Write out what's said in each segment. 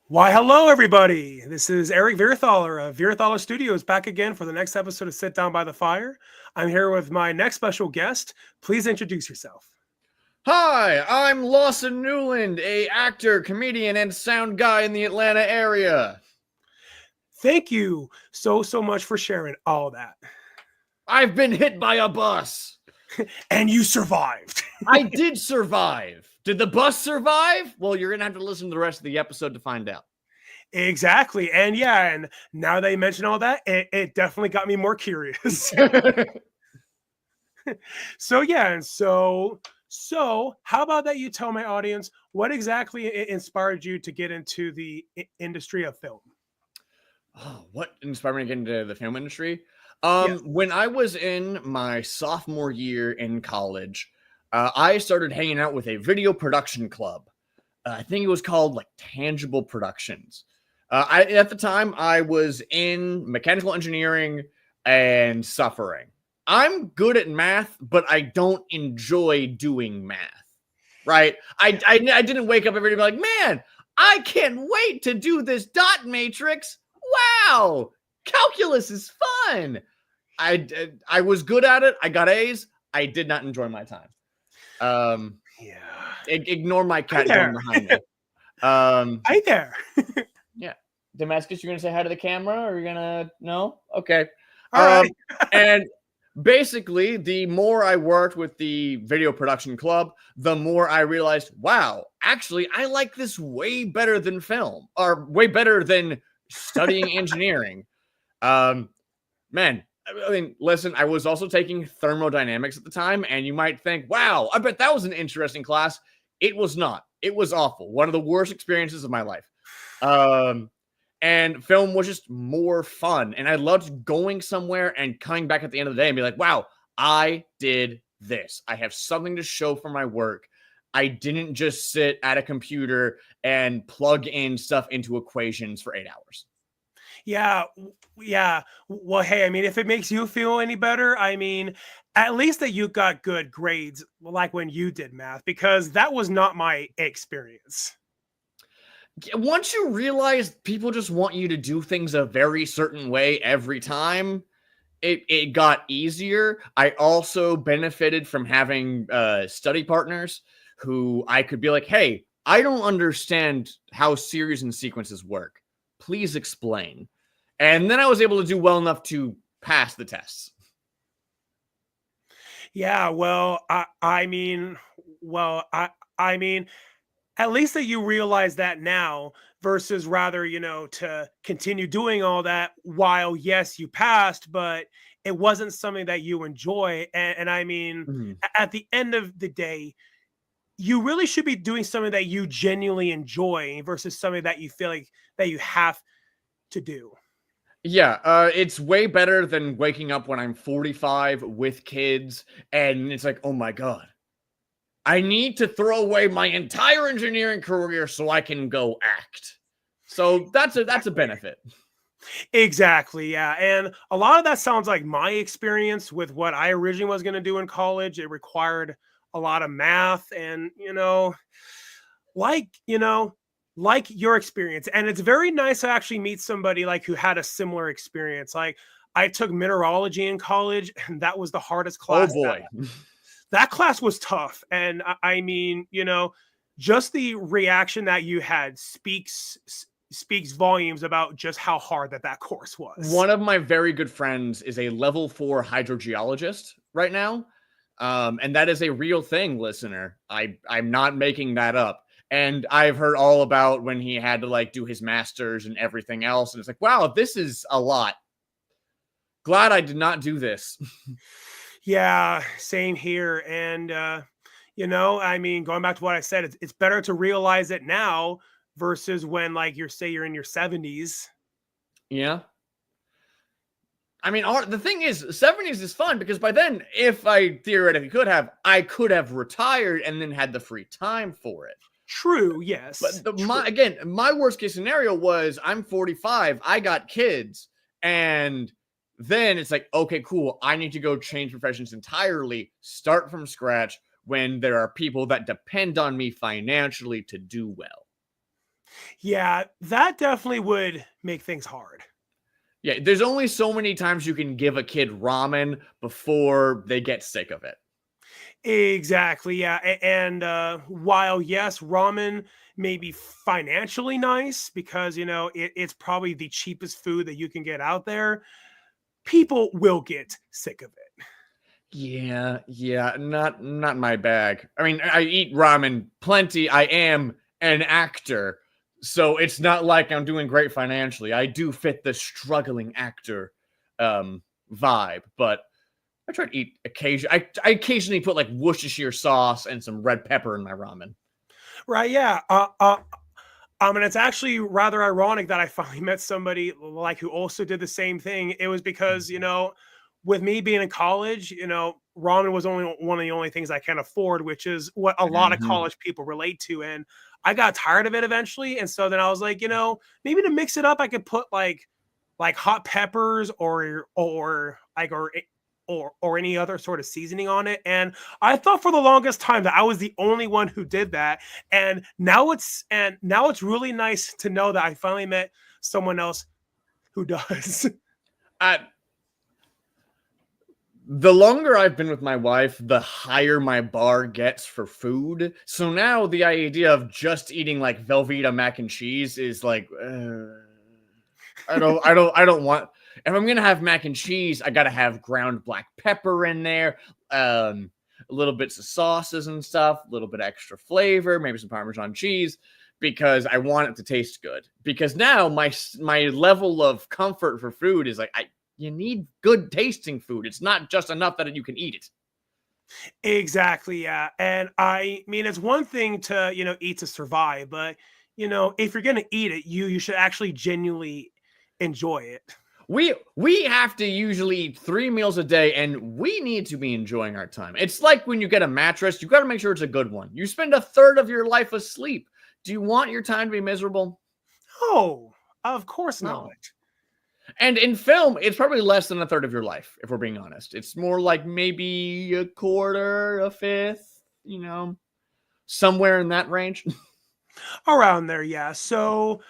Why, hello, everybody. This is Eric Vierthaler of Vierthaler Studios back again for the next episode of Sit Down by the Fire. I'm here with my next special guest. Please introduce yourself. Hi, I'm Lawson Nuland, a actor, comedian, and sound guy in the Atlanta area. Thank you so much for sharing all that. I've been hit by a bus. And you survived. I did survive. Did the bus survive? Well, you're going to have to listen to the rest of the episode to find out. Exactly. And yeah, and now that you mentioned all that, it definitely got me more curious. So how about that you tell my audience what exactly inspired you to get into the industry of film? Oh, what inspired me to get into the film industry? Yes. When I was in my sophomore year in college, I started hanging out with a video production club. I think it was called like Tangible Productions. At the time, I was in mechanical engineering and suffering. I'm good at math, but I don't enjoy doing math. Right? I didn't wake up every day and be like, man, I can't wait to do this dot matrix. Wow, calculus is fun. I was good at it. I got A's. I did not enjoy my time. Yeah. Ignore my cat going behind me. Hi there. Yeah. Damascus, you're going to say hi to the camera or you're going to, no? Okay. All right. And basically, the more I worked with the video production club, the more I realized, wow, actually, I like this way better than film or way better than studying engineering. Man, I mean, listen, I was also taking thermodynamics at the time, and you might think, wow, I bet that was an interesting class. It was not. It was awful. One of the worst experiences of my life. And film was just more fun. And I loved going somewhere and coming back at the end of the day and be like, wow, I did this. I have something to show for my work. I didn't just sit at a computer and plug in stuff into equations for 8 hours. Yeah. Well, hey, I mean, if it makes you feel any better, I mean, at least that you got good grades, like when you did math, because that was not my experience. Once you realize people just want you to do things a very certain way every time, it got easier. I also benefited from having study partners who I could be like, hey, I don't understand how series and sequences work. Please explain. And then I was able to do well enough to pass the tests. Yeah, well, I mean, at least that you realize that now versus rather, to continue doing all that while, yes, you passed, but it wasn't something that you enjoy. And I mean, at the end of the day, you really should be doing something that you genuinely enjoy versus something that you feel like that you have to do. Yeah, it's way better than waking up when I'm 45 with kids and it's like, oh my God, I need to throw away my entire engineering career so I can go act. So that's a benefit. Exactly. Yeah. And a lot of that sounds like my experience with what I originally was going to do in college. It required a lot of math and, like, like your experience. And it's very nice to actually meet somebody like who had a similar experience. Like I took mineralogy in college and that was the hardest class. Oh boy. That class was tough. And I mean, just the reaction that you had speaks volumes about just how hard that course was. One of my very good friends is a level 4 hydrogeologist right now. And that is a real thing, listener. I'm not making that up. And I've heard all about when he had to like do his master's and everything else. And it's like, wow, this is a lot. Glad I did not do this. Yeah, same here. And, I mean, going back to what I said, it's better to realize it now versus when like you're in your 70s. Yeah. I mean, the thing is, 70s is fun because by then, if I theoretically I could have retired and then had the free time for it. True, yes. But my worst case scenario was I'm 45, I got kids, and then it's like, okay, cool, I need to go change professions entirely, start from scratch when there are people that depend on me financially to do well. Yeah, that definitely would make things hard. Yeah, there's only so many times you can give a kid ramen before they get sick of it. Exactly. Yeah. And while yes, ramen may be financially nice because it's probably the cheapest food that you can get out there, people will get sick of it. Yeah, yeah, not my bag. I mean, I eat ramen plenty. I am an actor, so it's not like I'm doing great financially. I do fit the struggling actor um vibe, but I try to eat occasionally. I occasionally put like Worcestershire sauce and some red pepper in my ramen. Right. Yeah. And it's actually rather ironic that I finally met somebody like who also did the same thing. It was because, with me being in college, ramen was only one of the only things I can afford, which is what a lot of Mhm. college people relate to. And I got tired of it eventually. And so then I was like, maybe to mix it up, I could put like hot peppers or any other sort of seasoning on it. And I thought for the longest time that I was the only one who did that. And now it's really nice to know that I finally met someone else who does. I The longer I've been with my wife, the higher my bar gets for food. So now the idea of just eating like Velveeta mac and cheese is like, I don't want. If I'm gonna have mac and cheese, I gotta have ground black pepper in there, little bits of sauces and stuff, a little bit extra flavor, maybe some Parmesan cheese, because I want it to taste good. Because now my level of comfort for food is like you need good tasting food. It's not just enough that you can eat it. Exactly, yeah. And I mean, it's one thing to, eat to survive, but if you're gonna eat it, you should actually genuinely enjoy it. We have to usually eat 3 meals a day, and we need to be enjoying our time. It's like when you get a mattress, you got to make sure it's a good one. You spend a third of your life asleep. Do you want your time to be miserable? Oh, of course not. No. And in film, it's probably less than a third of your life, if we're being honest. It's more like maybe a quarter, a fifth, somewhere in that range. Around there, yeah. So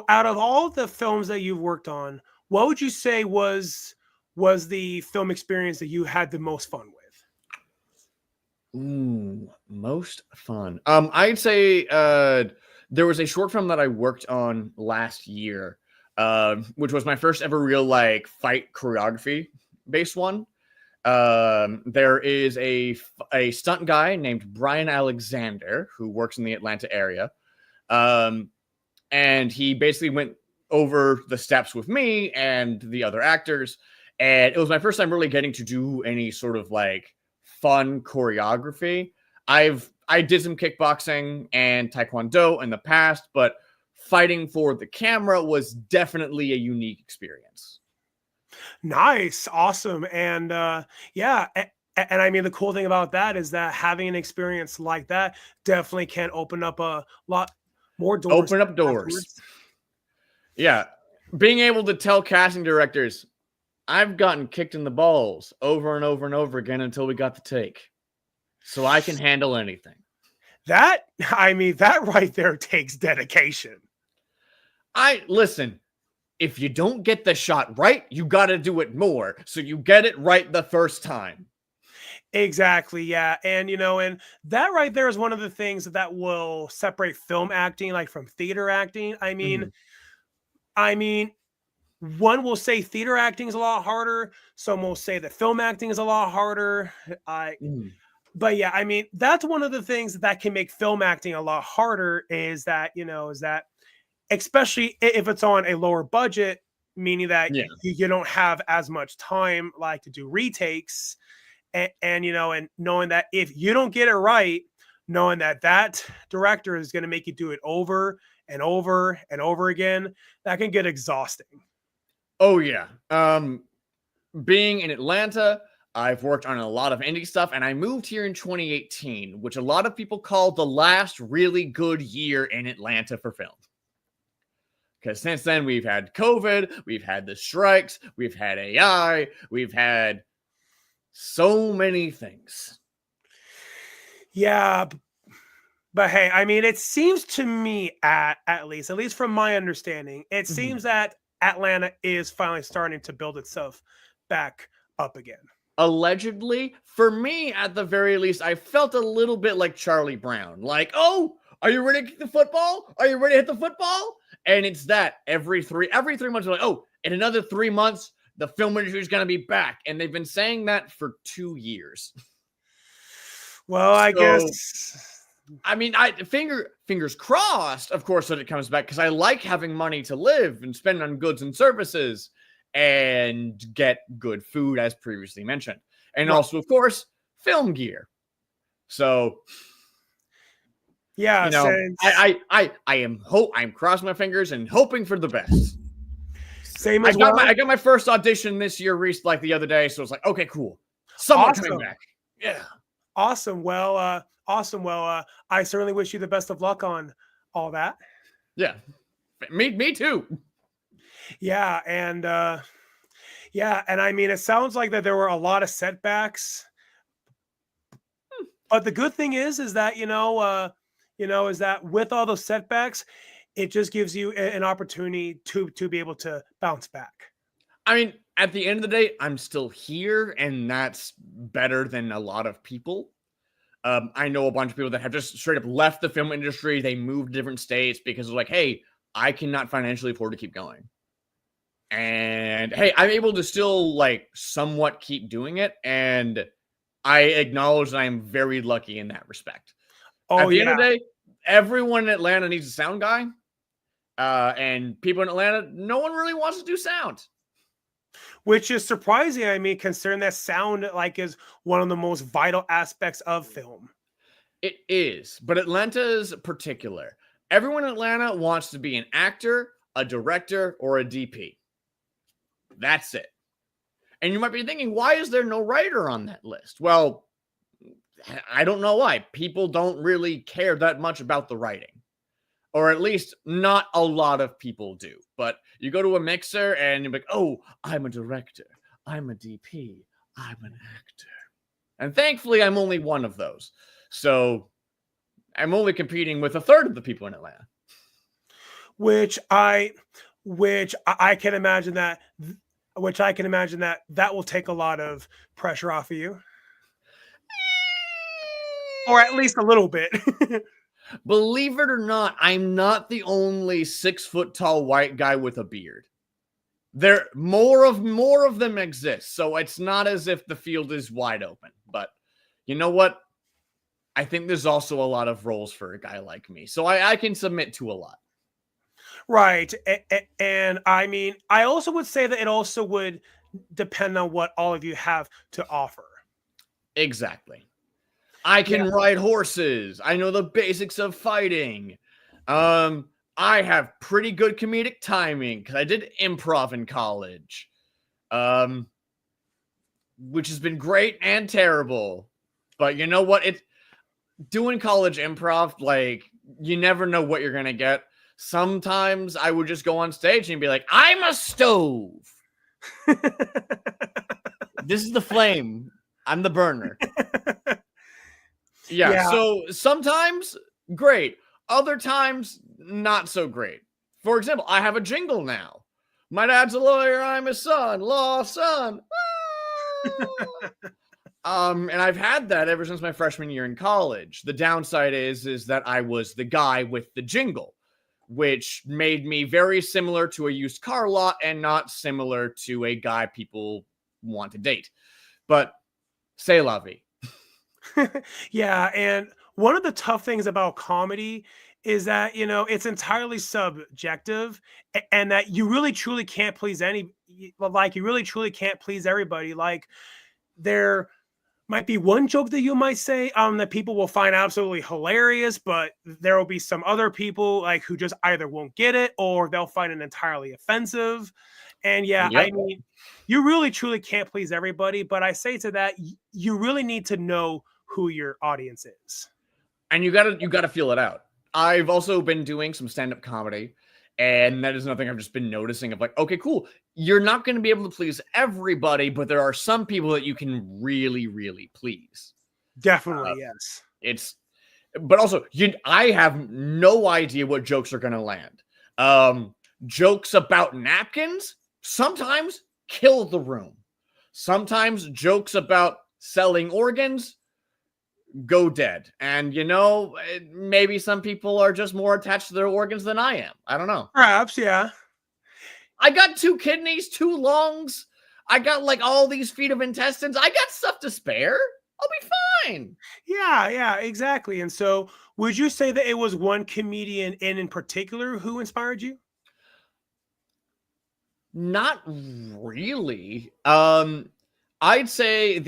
out of all the films that you've worked on, what would you say was the film experience that you had the most fun with? Ooh, most fun. I'd say there was a short film that I worked on last year, which was my first ever real like fight choreography based one. There is a stunt guy named Brian Alexander who works in the Atlanta area. And he basically went over the steps with me and the other actors. And it was my first time really getting to do any sort of like fun choreography. I did some kickboxing and taekwondo in the past, but fighting for the camera was definitely a unique experience. Nice, awesome, and yeah. And I mean, the cool thing about that is that having an experience like that definitely can open up a lot more doors Open up doors. afterwards. Yeah. Being able to tell casting directors, I've gotten kicked in the balls over and over and over again until we got the take. So I can handle anything. I mean, that right there takes dedication. Listen, if you don't get the shot right, you got to do it more. So you get it right the first time. Exactly, yeah. And that right there is one of the things that will separate film acting like from theater acting. I mean, Mhm. I mean, one will say theater acting is a lot harder. Some will say that film acting is a lot harder. I Mhm. But yeah, I mean, that's one of the things that can make film acting a lot harder is that especially if it's on a lower budget, meaning that Yeah. you don't have as much time like to do retakes and knowing that if you don't get it right, knowing that that director is going to make you do it over and over and over again, that can get exhausting. Oh yeah. Being in Atlanta, I've worked on a lot of indie stuff, and I moved here in 2018, which a lot of people call the last really good year in Atlanta for film. Because since then, we've had COVID, we've had the strikes, we've had AI, we've had so many things. Yeah, But hey, I mean, it seems to me at least from my understanding, it Mhm. seems that Atlanta is finally starting to build itself back up again. Allegedly, for me, at the very least, I felt a little bit like Charlie Brown. Like, oh, are you ready to kick the football? Are you ready to hit the football? And it's that every three months, we're like, oh, in another 3 months, the film industry is going to be back. And they've been saying that for 2 years. Well, I So, guess. I mean, fingers crossed, of course, that it comes back because I like having money to live and spend on goods and services and get good food, as previously mentioned, and Right. also, of course, film gear. So, Yeah, since I'm crossing my fingers and hoping for the best. same I as got my well. I got my first audition this year, like the other day, so it's like, okay, cool, someone coming Awesome. back. Yeah, Awesome. Awesome. Well, I certainly wish you the best of luck on all that. yeah, me too. Yeah, and I mean, it sounds like that there were a lot of setbacks, but the good thing is that is that with all those setbacks, it just gives you an opportunity to be able to bounce back. I mean, at the end of the day, I'm still here, and that's better than a lot of people. I know a bunch of people that have just straight up left the film industry. They moved to different states because they're like, hey, I cannot financially afford to keep going. And hey, I'm able to still like somewhat keep doing it. And I acknowledge that I am very lucky in that respect. Oh At the end of yeah, the day, everyone in Atlanta needs a sound guy. And people in Atlanta, no one really wants to do sound. which is surprising. I mean, considering that sound like is one of the most vital aspects of film. It is, but Atlanta's particular. Everyone in Atlanta wants to be an actor, a director, or a DP. That's it. And you might be thinking, why is there no writer on that list? Well, I don't know why. People don't really care that much about the writing. Or at least not a lot of people do. But you go to a mixer and you're like, oh, I'm a director. I'm a DP. I'm an actor. And thankfully, I'm only one of those. So I'm only competing with a third of the people in Atlanta. Which I can imagine that that will take a lot of pressure off of you, or at least a little bit. Believe it or not, I'm not the only 6 foot tall white guy with a beard. There more of them exist, so it's not as if the field is wide open. But you know what? I think there's also a lot of roles for a guy like me, so I can submit to a lot. Right. And I mean, I also would say that it also would depend on what all of you have to offer. Exactly. I Yeah. can ride horses. I know the basics of fighting. I have pretty good comedic timing because I did improv in college. Which has been great and terrible. But you know what? It's doing college improv, like you never know what you're gonna get. Sometimes I would just go on stage and be like, I'm a stove. This is the flame. I'm the burner. Yeah, Yeah. so sometimes great. Other times not so great. For example, I have a jingle now. My dad's a lawyer, I'm his son. Lawson. And I've had that ever since my freshman year in college. The downside is that I was the guy with the jingle, which made me very similar to a used car lot and not similar to a guy people want to date. But c'est la vie. Yeah, and one of the tough things about comedy is that, it's entirely subjective, and that you really truly can't please you really truly can't please everybody. Like, there might be one joke that you might say that people will find absolutely hilarious, but there will be some other people like who just either won't get it or they'll find it entirely offensive. And yeah, I Yep. mean, you really truly can't please everybody, but I say to that, you really need to know who your audience is. And you gotta feel it out. I've also been doing some stand-up comedy, and that is nothing I've just been noticing of like, okay, cool. You're not going to be able to please everybody, but there are some people that you can really, really please. Definitely, yes. It's but also I have no idea what jokes are going to land. Jokes about napkins sometimes kill the room. Sometimes jokes about selling organs go dead. And maybe some people are just more attached to their organs than I am. I don't know. Perhaps, yeah. I got 2 kidneys, 2 lungs. I got like all these feet of intestines. I got stuff to spare. I'll be fine. Yeah, exactly. And so, would you say that it was one comedian in particular who inspired you? Not really. I'd say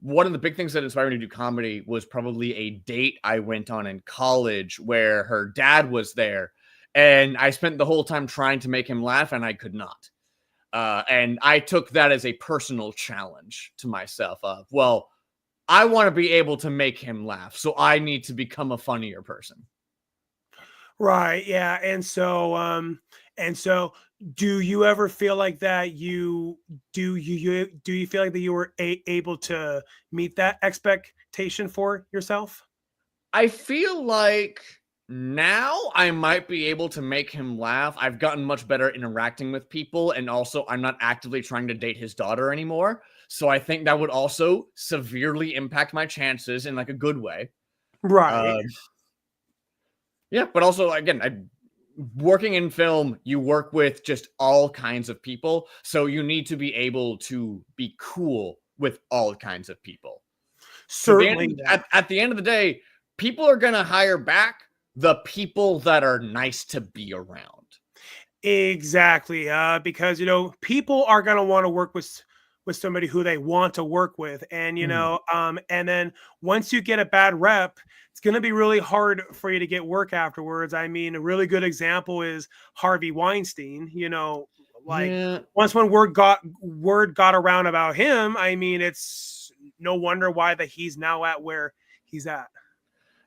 one of the big things that inspired me to do comedy was probably a date I went on in college where her dad was there, and I spent the whole time trying to make him laugh, and I could not. And I took that as a personal challenge to myself of, well, I want to be able to make him laugh, so I need to become a funnier person. Right. Yeah. And so do you ever feel like that do you feel like that you were able to meet that expectation for yourself? I feel like now I might be able to make him laugh. I've gotten much better at interacting with people, and also I'm not actively trying to date his daughter anymore. So I think that would also severely impact my chances in like a good way. Right. Uh, yeah, but also again, working in film, you work with just all kinds of people, so you need to be able to be cool with all kinds of people. So Certainly. Yeah. at the end of the day, people are gonna hire back the people that are nice to be around. Exactly. Because people are gonna want to work with somebody who they want to work with, and and then once you get a bad rep, it's gonna be really hard for you to get work afterwards. I mean, a really good example is Harvey Weinstein. Like Yeah. once when word got around about him, I mean, it's no wonder why that he's now at where he's at.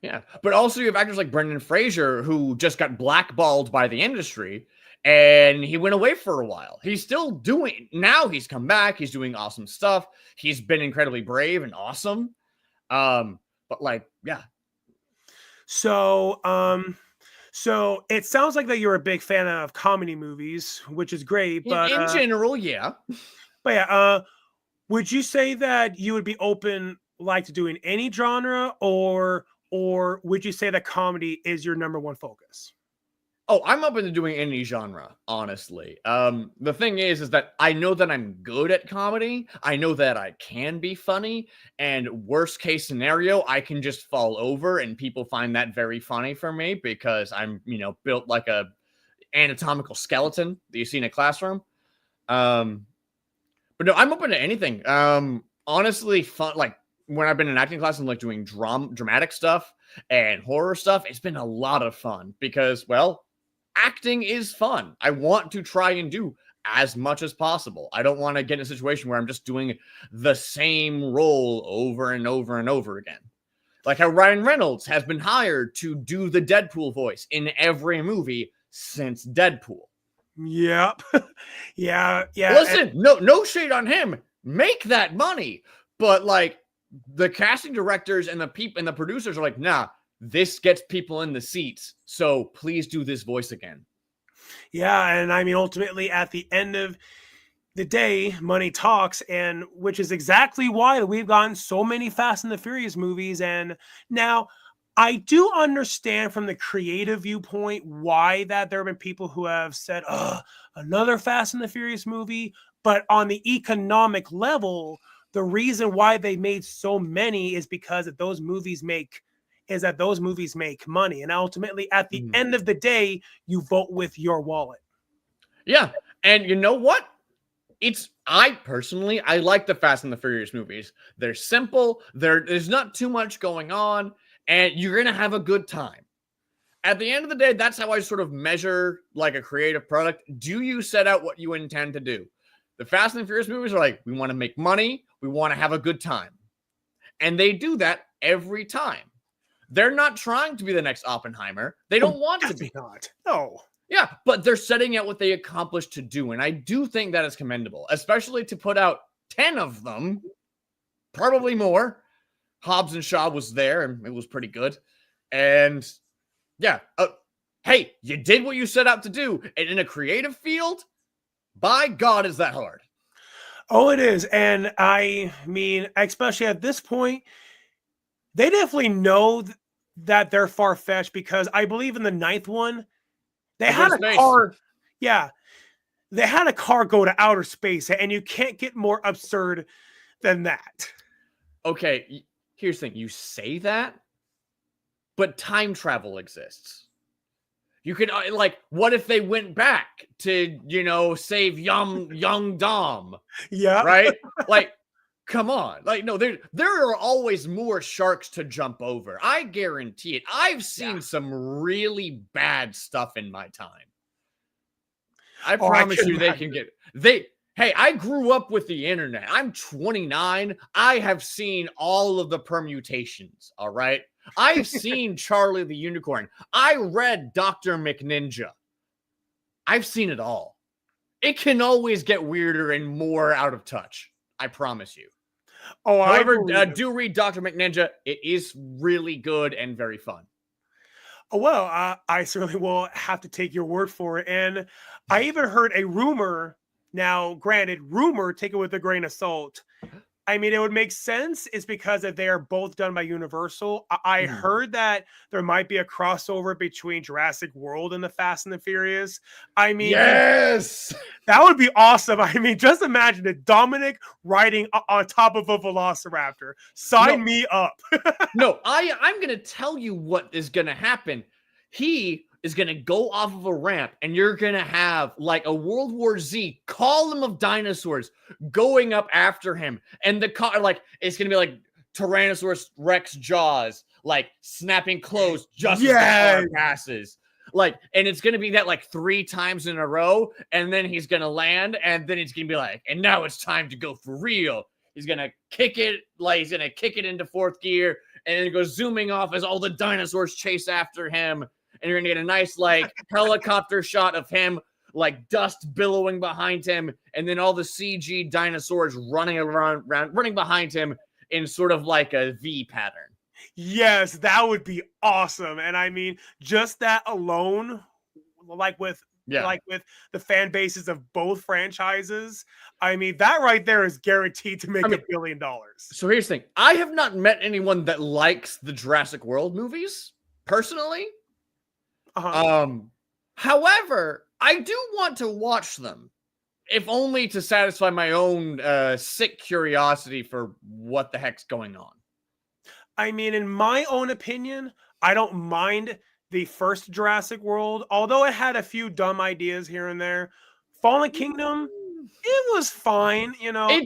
Yeah, but also you have actors like Brendan Fraser who just got blackballed by the industry, and he went away for a while. He's still doing now. He's come back. He's doing awesome stuff. He's been incredibly brave and awesome. But like, yeah, So, so it sounds like that you're a big fan of comedy movies, which is great. in general, yeah. But yeah, would you say that you would be open like to doing any genre, or would you say that comedy is your number one focus? Oh, I'm open to doing any genre, honestly. The thing is that I know that I'm good at comedy. I know that I can be funny, and worst case scenario, I can just fall over, and people find that very funny for me because I'm, built like a anatomical skeleton that you see in a classroom. But no, I'm open to anything. Honestly, fun. Like when I've been in acting class and like doing dramatic stuff and horror stuff, it's been a lot of fun because, well, acting is fun. I want to try and do as much as possible. I don't want to get in a situation where I'm just doing the same role over and over and over again. Like how Ryan Reynolds has been hired to do the Deadpool voice in every movie since Deadpool. Yep. Yeah. Listen, no shade on him. Make that money. But like the casting directors and the people and the producers are like, nah, this gets people in the seats. So please do this voice again. Yeah. And I mean, ultimately, at the end of the day, money talks, and which is exactly why we've gotten so many Fast and the Furious movies. And now I do understand from the creative viewpoint why that there have been people who have said, another Fast and the Furious movie. But on the economic level, the reason why they made so many is because that those movies make money. And ultimately, at the end of the day, you vote with your wallet. Yeah. And you know what? I like the Fast and the Furious movies. They're simple. There's not too much going on, and you're going to have a good time. At the end of the day, that's how I sort of measure like a creative product. Do you set out what you intend to do? The Fast and the Furious movies are like, we want to make money. We want to have a good time. And they do that every time. They're not trying to be the next Oppenheimer. They don't want to be. Not. No. Yeah, but they're setting out what they accomplished to do. And I do think that is commendable, especially to put out 10 of them, probably more. Hobbs and Shaw was there, and it was pretty good. And yeah, hey, you did what you set out to do. And in a creative field, by God, is that hard. Oh, it is. And I mean, especially at this point, they definitely know that they're far-fetched, because I believe in the ninth one, they They go had to a space. car. Yeah, they had a car go to outer space, and you can't get more absurd than that. Okay, here's the thing. You say that, but time travel exists. You could what if they went back to save young Dom, Yeah. right? Like, come on, no, there are always more sharks to jump over. I guarantee it. I've seen some really bad stuff in my time. I promise you, they can get Hey, I grew up with the internet. I'm 29. I have seen all of the permutations. All right. I've seen Charlie the Unicorn. I read Dr. McNinja. I've seen it all. It can always get weirder and more out of touch. I promise you. Oh, however, do read Dr. McNinja. It is really good and very fun. Oh, well, I certainly will have to take your word for it. And I even heard a rumor. Now, granted, rumor, take it with a grain of salt. I mean, it would make sense. It's because that they are both done by Universal. I heard that there might be a crossover between Jurassic World and the Fast and the Furious. I mean, yes, that would be awesome. I mean, just imagine it, Dominic riding on top of a Velociraptor. Sign me up. No, I'm going to tell you what is going to happen. He is going to go off of a ramp, and you're going to have like a World War Z column of dinosaurs going up after him. And the car, it's going to be like Tyrannosaurus Rex jaws, snapping closed just as the car passes. And it's going to be that 3 times in a row. And then he's going to land, and then it's going to be and now it's time to go for real. He's going to kick it, he's going to kick it into 4th gear, and then it goes zooming off as all the dinosaurs chase after him. And you're going to get a nice, helicopter shot of him, dust billowing behind him. And then all the CG dinosaurs running behind him in sort of a V pattern. Yes, that would be awesome. And I mean, just that alone, with the fan bases of both franchises, I mean, that right there is guaranteed to make $1 billion. So here's the thing. I have not met anyone that likes the Jurassic World movies, personally. However, I do want to watch them, if only to satisfy my own sick curiosity for what the heck's going on. I mean, in my own opinion, I don't mind the first Jurassic World, although it had a few dumb ideas here and there. Fallen Kingdom, it was fine,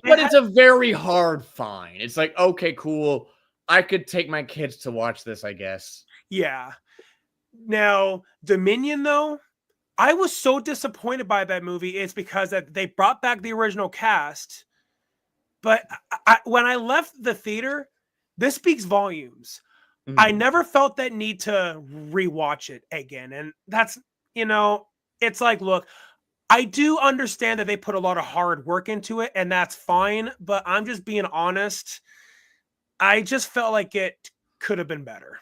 but it's a very hard fine. It's okay, cool. I could take my kids to watch this, I guess. Yeah. Now, Dominion, though, I was so disappointed by that movie. It's because that they brought back the original cast, but when I left the theater, this speaks volumes. I never felt that need to rewatch it again. And that's, it's look, I do understand that they put a lot of hard work into it, and that's fine, but I'm just being honest. I just felt like it could have been better.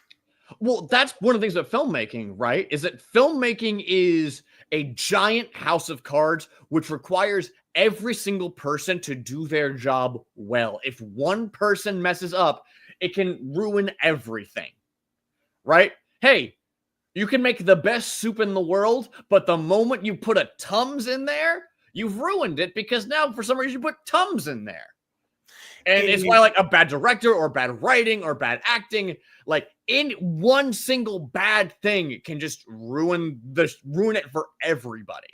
Well, that's one of the things about filmmaking, right? Is that filmmaking is a giant house of cards, which requires every single person to do their job well. If one person messes up, it can ruin everything, right? Hey, you can make the best soup in the world, but the moment you put a Tums in there, you've ruined it, because now for some reason you put Tums in there. And it's why a bad director or bad writing or bad acting, in one single bad thing can just ruin it for everybody.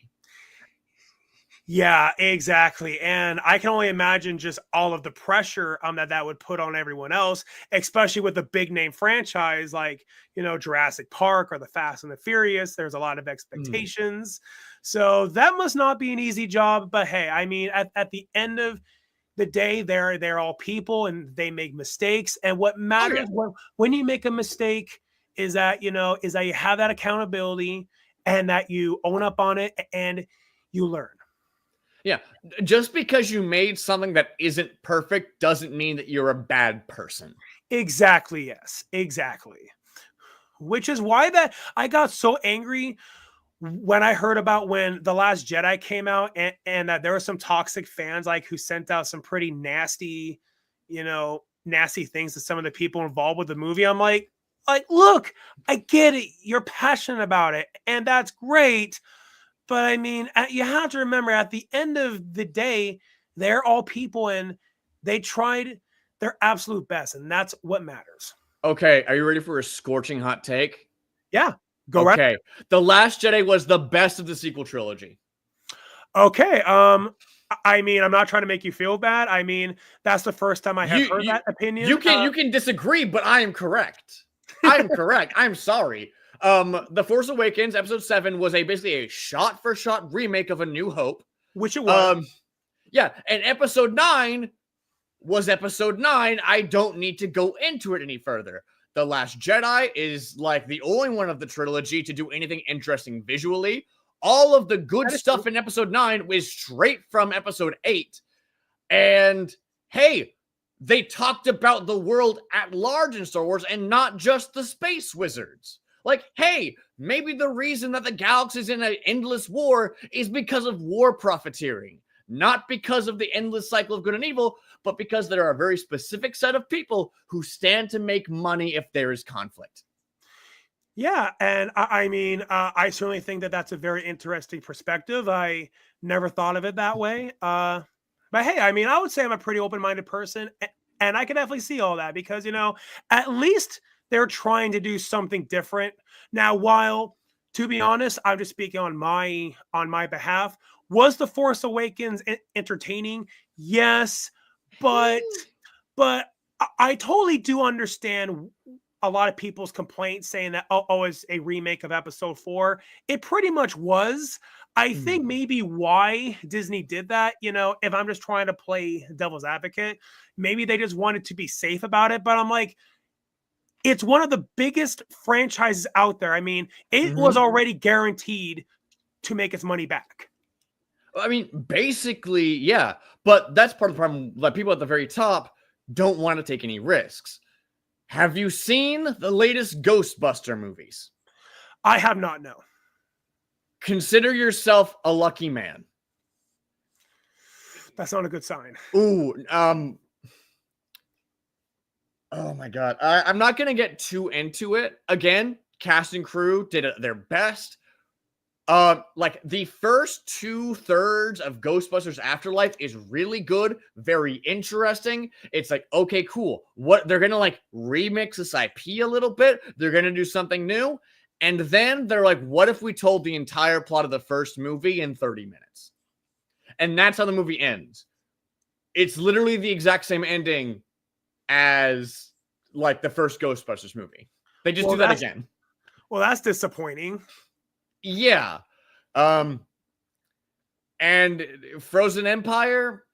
Yeah, exactly. And I can only imagine just all of the pressure that would put on everyone else, especially with a big name franchise like, Jurassic Park or the Fast and the Furious. There's a lot of expectations. So that must not be an easy job. But hey, I mean, at the end of the day, they're all people and they make mistakes. And what matters when you make a mistake is that, you have that accountability and that you own up on it and you learn. Yeah. Just because you made something that isn't perfect doesn't mean that you're a bad person. Exactly. Yes, exactly. which is why that I got so angry when I heard about when The Last Jedi came out, and that there were some toxic fans like who sent out some pretty nasty, nasty things to some of the people involved with the movie. I'm like, look, I get it. You're passionate about it, and that's great. But I mean, you have to remember at the end of the day, they're all people and they tried their absolute best, and that's what matters. Okay, are you ready for a scorching hot take? Yeah, go right. Okay, The Last Jedi was the best of the sequel trilogy. Okay, I mean, I'm not trying to make you feel bad. I mean, that's the first time I have heard that opinion. You can disagree, but I am correct. I am correct. I'm sorry. The Force Awakens episode 7 was basically a shot-for-shot remake of A New Hope, which it was. Yeah, and episode 9 was episode 9. I don't need to go into it any further. The Last Jedi is like the only one of the trilogy to do anything interesting visually. All of the good stuff in episode 9 was straight from episode 8. And hey, they talked about the world at large in Star Wars and not just the space wizards. Like, hey, maybe the reason that the galaxy is in an endless war is because of war profiteering. Not because of the endless cycle of good and evil, but because there are a very specific set of people who stand to make money if there is conflict. Yeah, and I mean, I certainly think that that's a very interesting perspective. I never thought of it that way. But hey, I mean, I would say I'm a pretty open-minded person, and I can definitely see all that because, at least they're trying to do something different. Now, while, to be honest, I'm just speaking on my behalf, was The Force Awakens entertaining? Yes, but I totally do understand a lot of people's complaints saying that, it's a remake of episode 4. It pretty much was. I think maybe why Disney did that, if I'm just trying to play devil's advocate, maybe they just wanted to be safe about it. But I'm like, it's one of the biggest franchises out there. I mean, it was already guaranteed to make its money back. I mean, basically, yeah. But that's part of the problem. Like, people at the very top don't want to take any risks. Have you seen the latest Ghostbuster movies? I have not, no. Consider yourself a lucky man. That's not a good sign. Ooh, oh my God. I'm not going to get too into it. Again, cast and crew did their best. Like the first 2/3 of Ghostbusters Afterlife is really good, very interesting. It's like, okay, cool. What they're gonna like remix this IP a little bit. They're gonna do something new, and then they're like, what if we told the entire plot of the first movie in 30 minutes? And that's how the movie ends. It's literally the exact same ending as like the first Ghostbusters movie. They just do that again. Well, that's disappointing. Yeah. And Frozen Empire,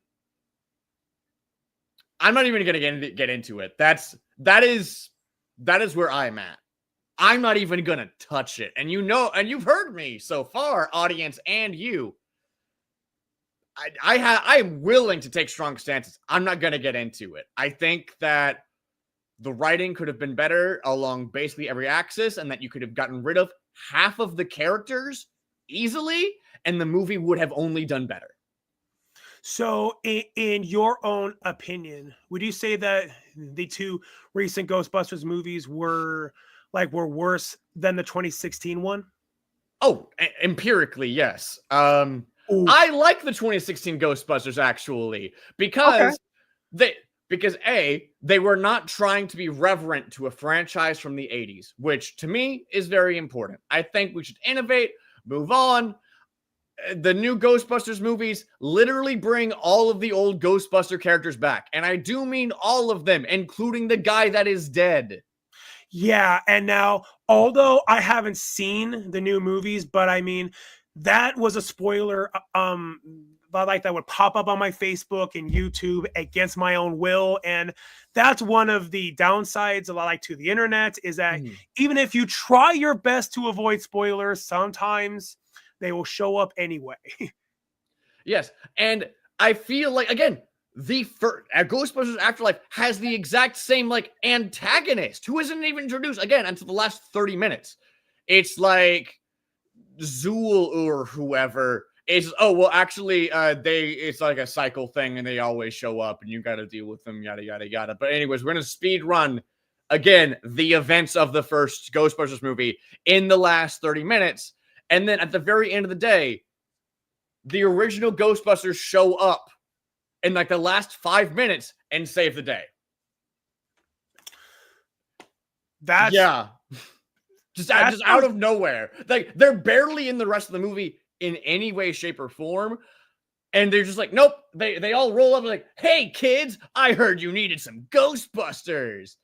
I'm not even going to get into it. That is where I'm at. I'm not even going to touch it. And and you've heard me so far, audience, and you. I am willing to take strong stances. I'm not going to get into it. I think that the writing could have been better along basically every axis, and that you could have gotten rid of half of the characters easily, and the movie would have only done better. So in your own opinion, would you say that the 2 recent Ghostbusters movies were worse than the 2016 one? Oh, empirically, yes. I like the 2016 Ghostbusters actually, because they were not trying to be reverent to a franchise from the 80s, which to me is very important. I think we should innovate, move on. The new Ghostbusters movies literally bring all of the old Ghostbuster characters back. And I do mean all of them, including the guy that is dead. Yeah, and now, although I haven't seen the new movies, but I mean, that was a spoiler that would pop up on my Facebook and YouTube against my own will. And that's one of the downsides to the internet, is that even if you try your best to avoid spoilers, sometimes they will show up anyway. Yes. And I feel like, again, the first Ghostbusters Afterlife has the exact same like antagonist who isn't even introduced again until the last 30 minutes. It's like Zool or whoever is, oh well, actually it's like a cycle thing and they always show up and you got to deal with them, yada yada yada. But anyways, we're gonna speed run again the events of the first Ghostbusters movie in the last 30 minutes, and then at the very end of the day, the original Ghostbusters show up in like the last 5 minutes and save the day. That's just out of nowhere. Like they're barely in the rest of the movie in any way, shape, or form. And they're just like, nope. They all roll up like, hey kids, I heard you needed some Ghostbusters.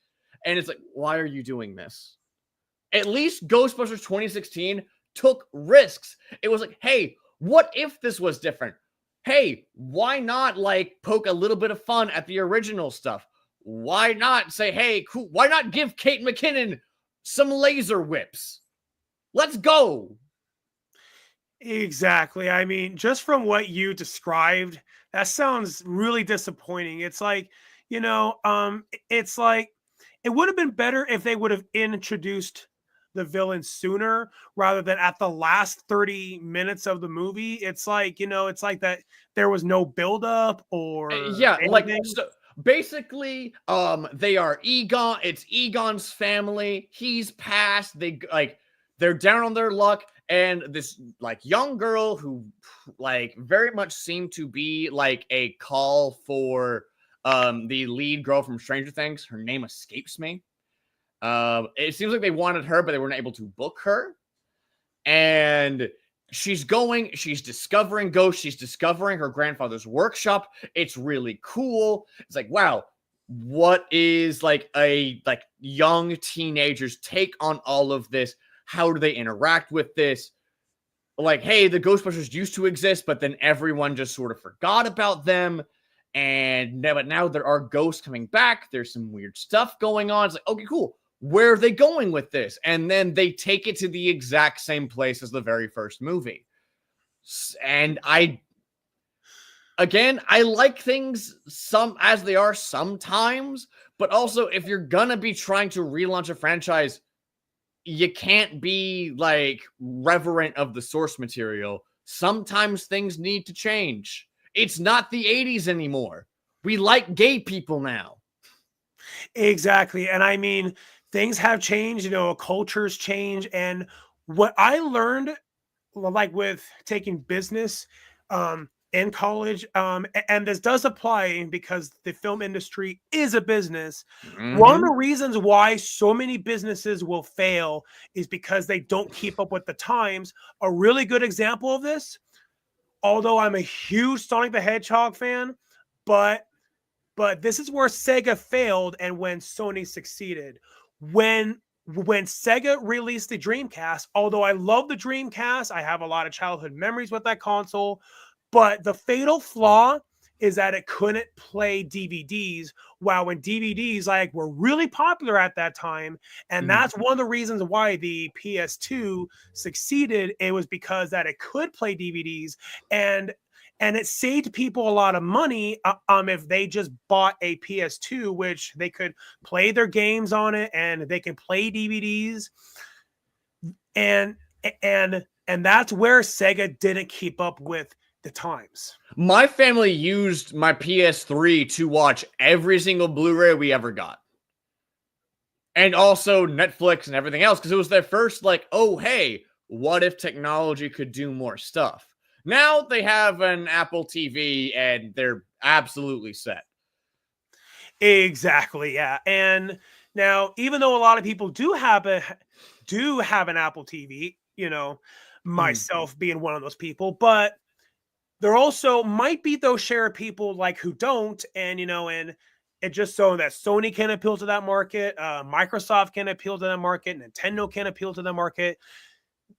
And it's like, why are you doing this? At least Ghostbusters 2016 took risks. It was like, hey, what if this was different? Hey, why not like poke a little bit of fun at the original stuff? Why not say, hey, cool, why not give Kate McKinnon some laser whips? Let's go. Exactly. I mean, just from what you described, that sounds really disappointing. It's like, it's like it would have been better if they would have introduced the villain sooner rather than at the last 30 minutes of the movie. It's like, it's like that there was no buildup or anything. Like so basically they are Egon, it's Egon's family. He's passed. They're down on their luck, and this like young girl who like very much seemed to be like a call for the lead girl from Stranger Things. Her name escapes me. It seems like they wanted her, but they weren't able to book her. And she's discovering ghosts. She's discovering her grandfather's workshop. It's really cool. It's like, wow, what is like a young teenager's take on all of this? How do they interact with this? Like, hey, the Ghostbusters used to exist, but then everyone just sort of forgot about them. But now there are ghosts coming back. There's some weird stuff going on. It's like, okay, cool. Where are they going with this? And then they take it to the exact same place as the very first movie. And I like things some as they are sometimes, but also if you're gonna be trying to relaunch a franchise, you can't be like reverent of the source material. Sometimes things need to change. It's not the 80s anymore. We like gay people now. Exactly. And I mean, things have changed, cultures change. And what I learned, like with taking business in college, and this does apply because the film industry is a business. Mm-hmm. One of the reasons why so many businesses will fail is because they don't keep up with the times. A really good example of this, although I'm a huge Sonic the Hedgehog fan, but this is where Sega failed and when Sony succeeded. When Sega released the Dreamcast, although I love the Dreamcast, I have a lot of childhood memories with that console, but the fatal flaw is that it couldn't play DVDs. While when DVDs were really popular at that time, and that's one of the reasons why the PS2 succeeded. It was because that it could play DVDs, and it saved people a lot of money if they just bought a PS2, which they could play their games on it and they can play DVDs. And that's where Sega didn't keep up with the times. My family used my PS3 to watch every single Blu-ray we ever got. And also Netflix and everything else, because it was their first oh, hey, what if technology could do more stuff? Now they have an Apple TV and they're absolutely set. Exactly, yeah. And now, even though a lot of people do have an Apple TV, myself being one of those people, but there also might be those share of people who don't, and and it just so that Sony can appeal to that market, Microsoft can appeal to that market, Nintendo can appeal to the market.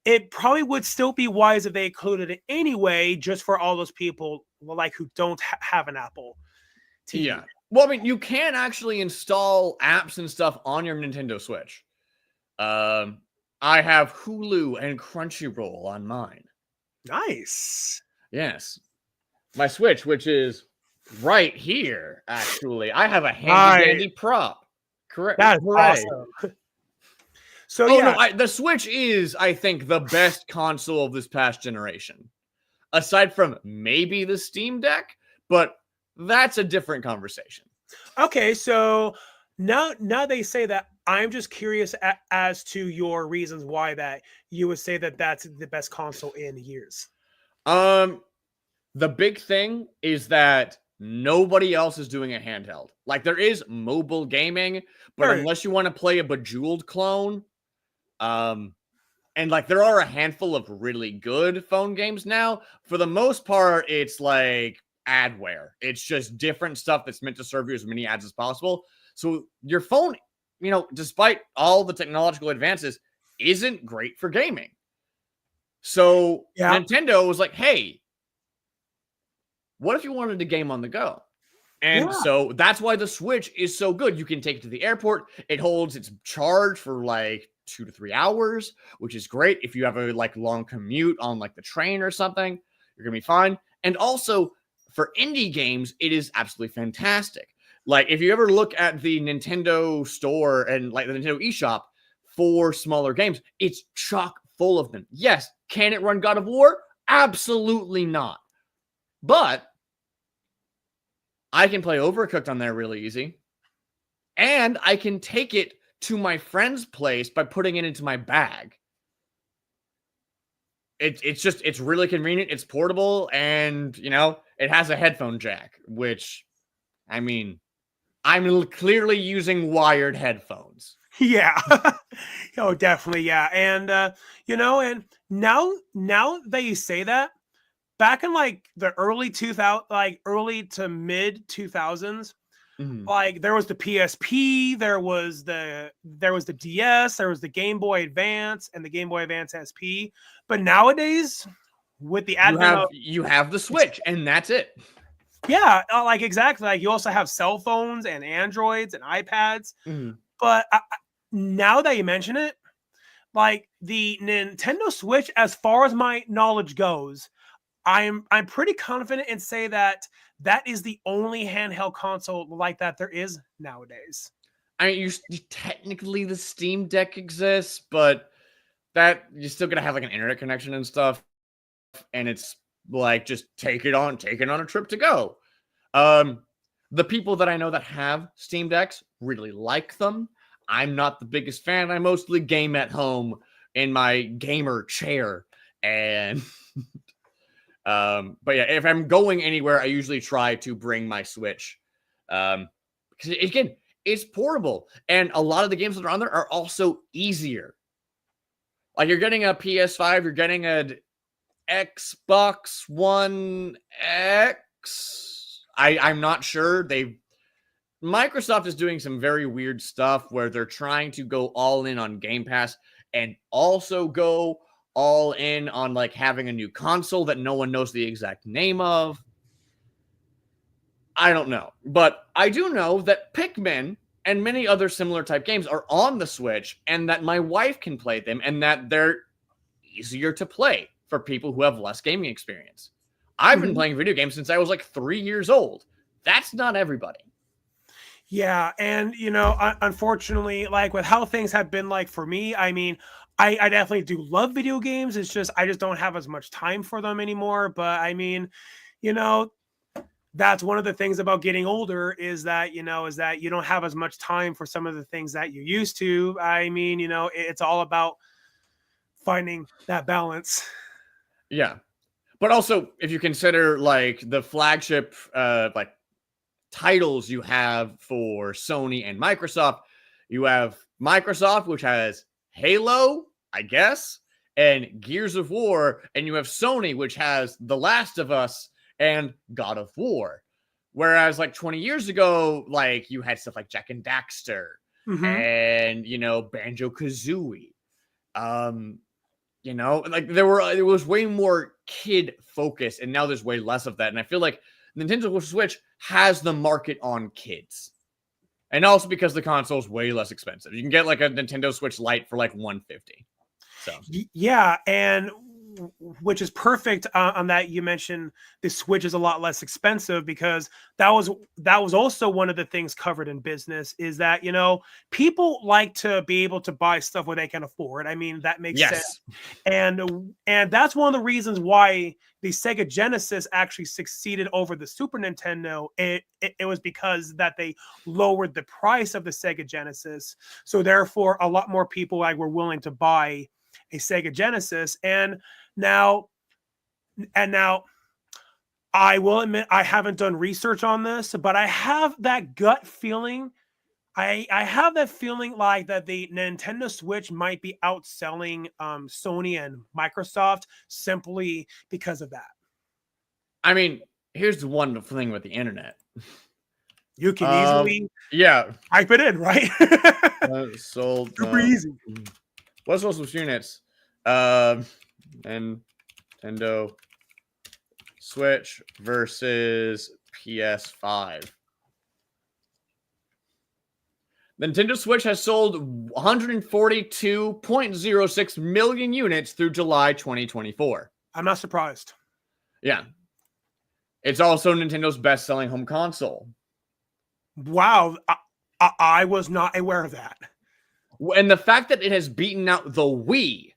It probably would still be wise if they included it anyway, just for all those people who don't have an Apple TV. Yeah. Well, I mean, you can actually install apps and stuff on your Nintendo Switch. I have Hulu and Crunchyroll on mine. Nice. Yes. My Switch, which is right here, actually. I have a handy Right. dandy prop. Correct. That's Hooray. awesome. So Oh, yeah, no, the Switch is, I think, the best console of this past generation. Aside from maybe the Steam Deck, but that's a different conversation. okay. So now they say that. I'm just curious as to your reasons why that you would say that that's the best console in years. The big thing is that nobody else is doing a handheld. Like, there is mobile gaming, but Sure. unless you want to play a Bejeweled clone, and like there are a handful of really good phone games now. For the most part, it's like adware. It's just different stuff that's meant to serve you as many ads as possible. So your phone, despite all the technological advances, isn't great for gaming. So Yeah. Nintendo was like, hey, what if you wanted to game on the go? And so that's why the Switch is so good. You can take it to the airport. It holds its charge for like 2 to 3 hours, which is great. If you have a like long commute on like the train or something, you're going to be fine. And also for indie games, it is absolutely fantastic. Like if you ever look at the Nintendo store and like the Nintendo eShop for smaller games, it's chock full of them. Yes. Can it run God of War? Absolutely not. But I can play Overcooked on there really easy. And I can take it to my friend's place by putting it into my bag. It's really convenient. It's portable. And, it has a headphone jack, which, I mean, I'm clearly using wired headphones. Yeah. Oh, definitely. Yeah. And, and now that you say that, back in like the early 2000, like early to mid 2000s, like there was the PSP, there was the DS, there was the Game Boy Advance and the Game Boy Advance SP. But nowadays, with the advent you have the Switch, and that's it. Yeah, like exactly. Like you also have cell phones and Androids and iPads. But now that you mention it, like the Nintendo Switch, as far as my knowledge goes, I'm pretty confident and say that is the only handheld console like that there is nowadays. I mean, technically the Steam Deck exists, but that you're still gonna have like an internet connection and stuff, and it's like just take it on a trip to go. The people that I know that have Steam Decks really like them. I'm not the biggest fan. I mostly game at home in my gamer chair, and but yeah, if I'm going anywhere, I usually try to bring my Switch. Because again, it's portable, and a lot of the games that are on there are also easier. Like you're getting a PS5, you're getting an Xbox One X. I'm not sure. Microsoft is doing some very weird stuff where they're trying to go all in on Game Pass and also go all in on like having a new console that no one knows the exact name of. I don't know. But I do know that Pikmin and many other similar type games are on the Switch, and that my wife can play them, and that they're easier to play for people who have less gaming experience. I've been playing video games since I was like 3 years old. That's not everybody. Yeah, and unfortunately, like with how things have been like for me, I mean, I definitely do love video games. It's just I just don't have as much time for them anymore. But I mean, that's one of the things about getting older is that you don't have as much time for some of the things that you used to. I mean, it's all about finding that balance. Yeah. But also, if you consider like the flagship like titles you have for Sony and Microsoft, you have Microsoft, which has Halo, I guess, and Gears of War, and you have Sony, which has The Last of Us and God of War. Whereas like 20 years ago, like you had stuff like Jack and Daxter and Banjo-Kazooie. Like there was way more kid focus, and now there's way less of that. And I feel like Nintendo Switch has the market on kids. And also because the console is way less expensive. You can get like a Nintendo Switch Lite for like $150. So yeah, and which is perfect on that. You mentioned the Switch is a lot less expensive, because that was also one of the things covered in business, is that, people like to be able to buy stuff where they can afford. I mean, that makes sense. And that's one of the reasons why the Sega Genesis actually succeeded over the Super Nintendo. It was because that they lowered the price of the Sega Genesis, so therefore a lot more people were willing to buy a Sega Genesis. And now I will admit I haven't done research on this, but I have that gut feeling. I have that feeling like that the Nintendo Switch might be outselling Sony and Microsoft simply because of that. I mean, here's the wonderful thing with the internet. You can easily type it in, right? Sold super easy. What's those units? Nintendo Switch versus PS5. Nintendo Switch has sold 142.06 million units through July 2024. I'm not surprised. Yeah. It's also Nintendo's best-selling home console. Wow. I was not aware of that. And the fact that it has beaten out the Wii,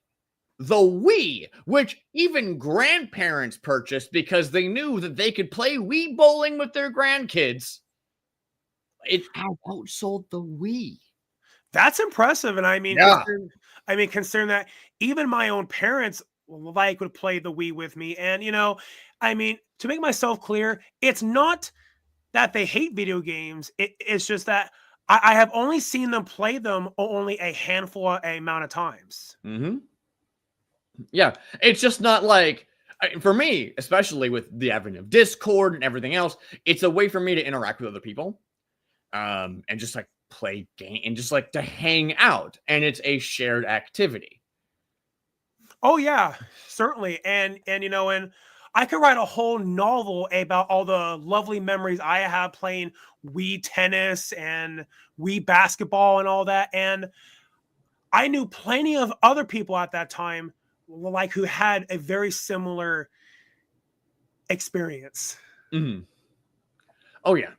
which even grandparents purchased because they knew that they could play Wii bowling with their grandkids, it outsold the Wii. That's impressive. And I mean, considering that even my own parents would play the Wii with me. And, I mean, to make myself clear, it's not that they hate video games. It's just that I have only seen them play them only a handful amount of times. Mm-hmm. Yeah, it's just not like, for me, especially with the advent of Discord and everything else, it's a way for me to interact with other people, and just play game and just to hang out, and it's a shared activity. Oh yeah, certainly, and I could write a whole novel about all the lovely memories I have playing Wii tennis and Wii basketball and all that. And I knew plenty of other people at that time, who had a very similar experience. Mm-hmm. Oh yeah.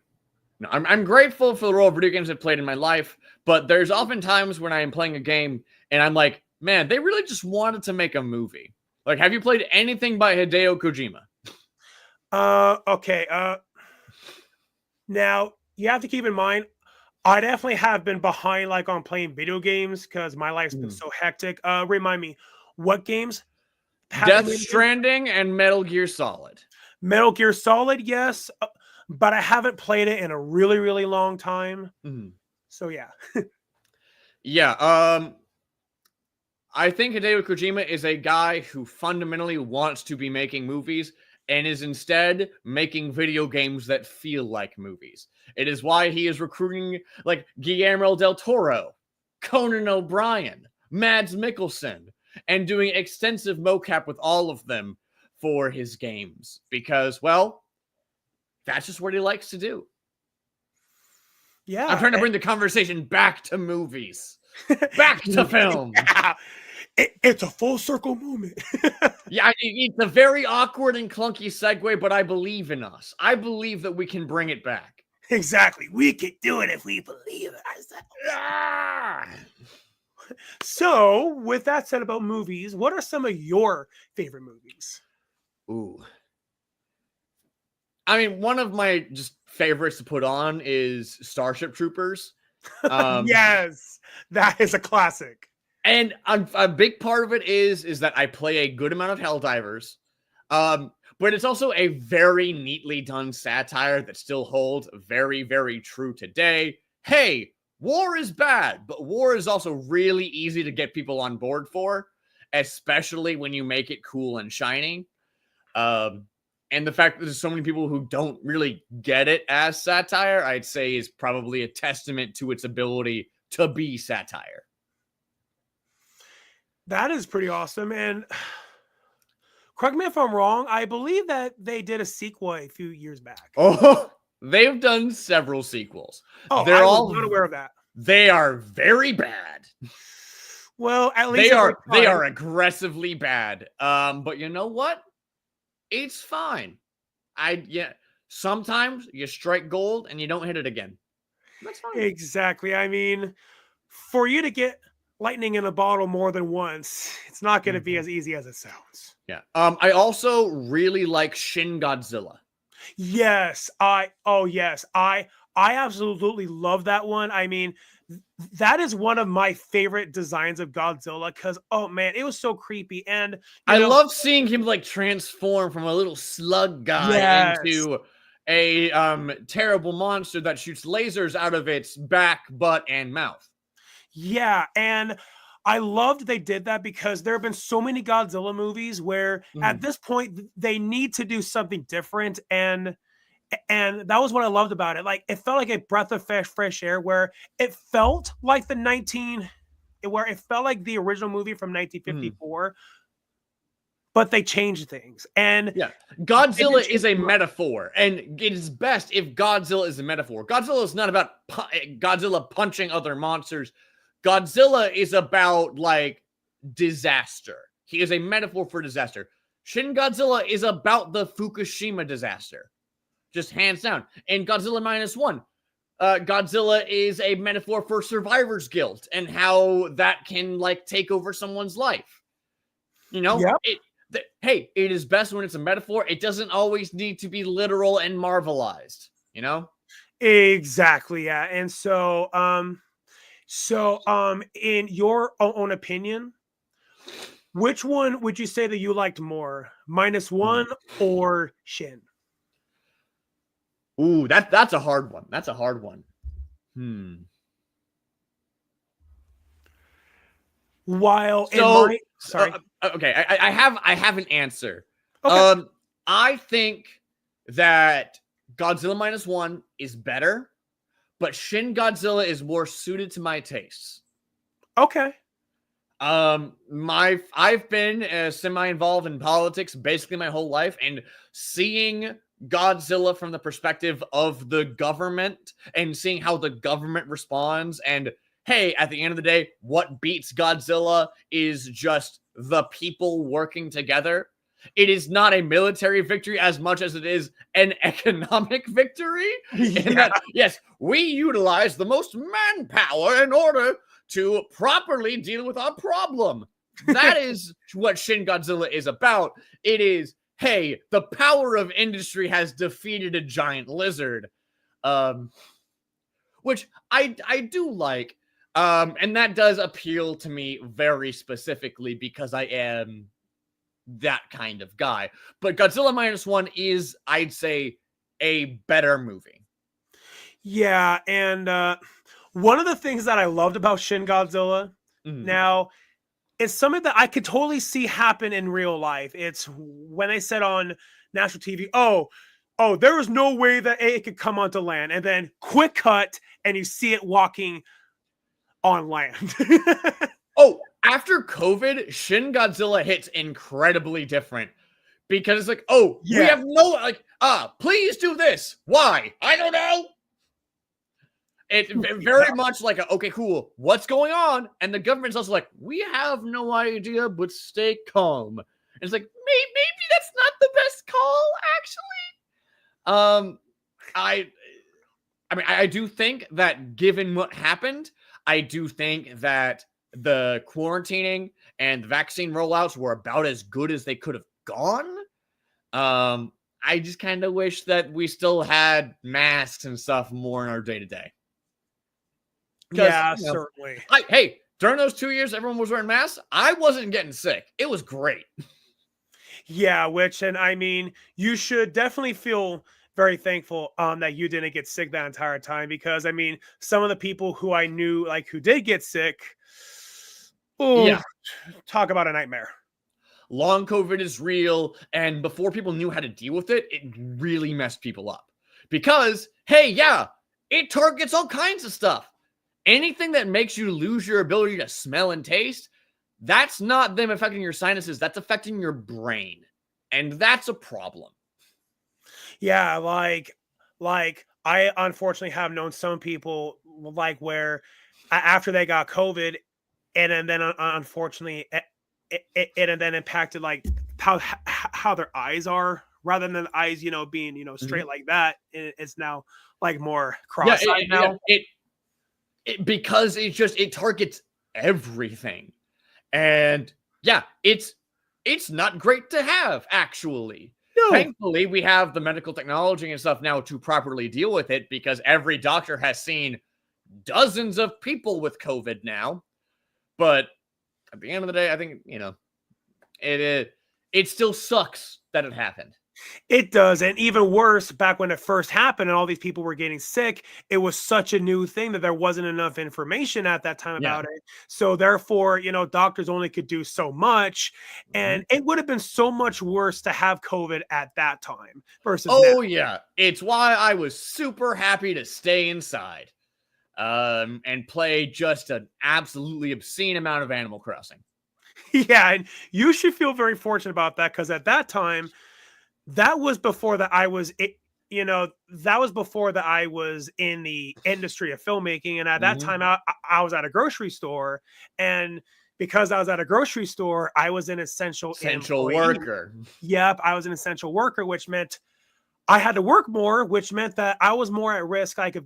No, I'm grateful for the role video games I've played in my life, but there's often times when I am playing a game and I'm like, man, they really just wanted to make a movie. Have you played anything by Hideo Kojima? Okay. Now you have to keep in mind, I definitely have been behind on playing video games because my life's been so hectic. Remind me, what games? Death Stranding and Metal Gear Solid. Metal Gear Solid, yes, but I haven't played it in a really, really long time. So yeah. Yeah. I think Hideo Kojima is a guy who fundamentally wants to be making movies and is instead making video games that feel like movies. It is why he is recruiting Guillermo del Toro, Conan O'Brien, Mads Mikkelsen, and doing extensive mocap with all of them for his games. Because, well, that's just what he likes to do. Yeah. I'm trying to bring the conversation back to movies. Back to film. Yeah. It's a full circle moment. Yeah, it's a very awkward and clunky segue, but I believe in us. I believe that we can bring it back. Exactly. We can do it if we believe it. So, with that said about movies, what are some of your favorite movies? Ooh. I mean, one of my just favorites to put on is Starship Troopers. Yes, that is a classic. And a big part of it is that I play a good amount of Helldivers. But it's also a very neatly done satire that still holds very, very true today. Hey, war is bad, but war is also really easy to get people on board for, especially when you make it cool and shiny. And the fact that there's so many people who don't really get it as satire, I'd say is probably a testament to its ability to be satire. That is pretty awesome. And correct me if I'm wrong, I believe that they did a sequel a few years back. Oh, they've done several sequels. Oh, I was not aware of that. They are very bad. Well, at least They if we're they trying. are aggressively bad. But you know what? It's fine. Sometimes you strike gold and you don't hit it again. That's fine. Exactly. I mean, for you to get lightning in a bottle more than once, it's not going to be Mhm. as easy as it sounds. Yeah. I also really like Shin Godzilla. Yes, I absolutely love that one. I mean, that is one of my favorite designs of Godzilla because oh man, it was so creepy. And you I know, love seeing him like transform from a little slug guy yes, into a terrible monster that shoots lasers out of its back, butt, and mouth. yeah, and I loved they did that because there have been so many Godzilla movies where at Mhm. this point they need to do something different and that was what I loved about it. Like it felt like a breath of fresh air where it felt like where it felt like the original movie from Mhm. 1954, but they changed things. And Yeah. they didn't Godzilla change is a too much. metaphor, and it is best if Godzilla is a metaphor. Godzilla is not about Godzilla punching other monsters. Godzilla is about like disaster. He is a metaphor for disaster. Shin Godzilla is about the Fukushima disaster, just hands down. And Godzilla minus one, Godzilla is a metaphor for survivor's guilt and how that can like take over someone's life. You know, Yep. hey, it is best when it's a metaphor. It doesn't always need to be literal and marvelized, you know? Exactly. Yeah. And in your own opinion, which one would you say that you liked more? Minus Hmm. one or Shin? Ooh, that's a hard one. That's a hard one. Hmm. While in So, my sorry. okay, I have an answer. Okay. Um, I think that Godzilla minus one is better, but Shin Godzilla is more suited to my tastes. Okay. I've been semi involved in politics basically my whole life, and seeing Godzilla from the perspective of the government and seeing how the government responds, and hey, at the end of the day, what beats Godzilla is just the people working together. It is not a military victory as much as it is an economic victory. In Yeah. that, yes, we utilize the most manpower in order to properly deal with our problem. That is what Shin Godzilla is about. It is, hey, the power of industry has defeated a giant lizard, um, which I do like, and that does appeal to me very specifically because I am that kind of guy. But Godzilla minus one is, I'd say, a better movie. Yeah, and one of the things that I loved about Shin Godzilla Mhm. now it's something that I could totally see happen in real life. It's when they said on national TV, "Oh, there was no way that it could come onto land," and then quick cut, and you see it walking on land. Oh, after COVID, Shin Godzilla hits incredibly different because it's like, oh, we Yeah, have no like, please do this. Why? I don't know. It's yeah, very much like, okay, cool. What's going on? And the government's also like, we have no idea, but stay calm. And it's like, maybe that's not the best call, actually. I, I mean, I do think that given what happened, I do think that the quarantining and the vaccine rollouts were about as good as they could have gone. I just kind of wish that we still had masks and stuff more in our day to day. Because, yeah, certainly. hey, during those 2 years everyone was wearing masks, I wasn't getting sick. It was great. Yeah, which and I mean, you should definitely feel very thankful that you didn't get sick that entire time because I mean, some of the people who I knew like who did get sick, oh, Yeah. talk about a nightmare. Long COVID is real. And before people knew how to deal with it, it really messed people up. Because, hey, yeah, it targets all kinds of stuff. Anything that makes you lose your ability to smell and taste, that's not them affecting your sinuses. That's affecting your brain. And that's a problem. Yeah, like I unfortunately have known some people like where after they got COVID, and then unfortunately, it then impacted like how their eyes are, rather than the eyes, being straight like that. It's now like more Yeah, cross-eyed now. Because it targets everything. And yeah, it's not great to have, actually. No. Thankfully, we have the medical technology and stuff now to properly deal with it, because every doctor has seen dozens of people with COVID now. But at the end of the day, I think, it still sucks that it happened. It does. And even worse, back when it first happened and all these people were getting sick, it was such a new thing that there wasn't enough information at that time Yeah. about it. So therefore, doctors only could do so much. And it would have been so much worse to have COVID at that time versus now. Oh, yeah. It's why I was super happy to stay inside and play just an absolutely obscene amount of Animal Crossing. Yeah, and you should feel very fortunate about that, because at that time, that was before that I was, that was before that I was in the industry of filmmaking. And at that time, I was at a grocery store. And because I was at a grocery store, I was an essential employee. Worker. Yep, I was an essential worker, which meant I had to work more, which meant that I was more at risk, like, of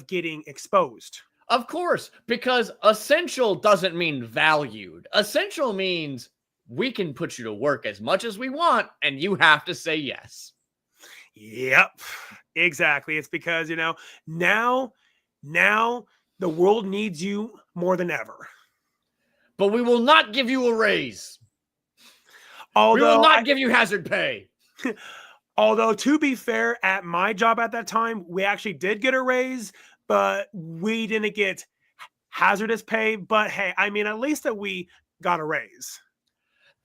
getting exposed. Of course, because essential doesn't mean valued. Essential means we can put you to work as much as we want, and you have to say yes. Yep, exactly. It's because, now the world needs you more than ever. But we will not give you a raise. Although we will not give you hazard pay. Although, to be fair, at my job at that time, we actually did get a raise, but we didn't get hazardous pay. But hey, I mean, at least that we got a raise.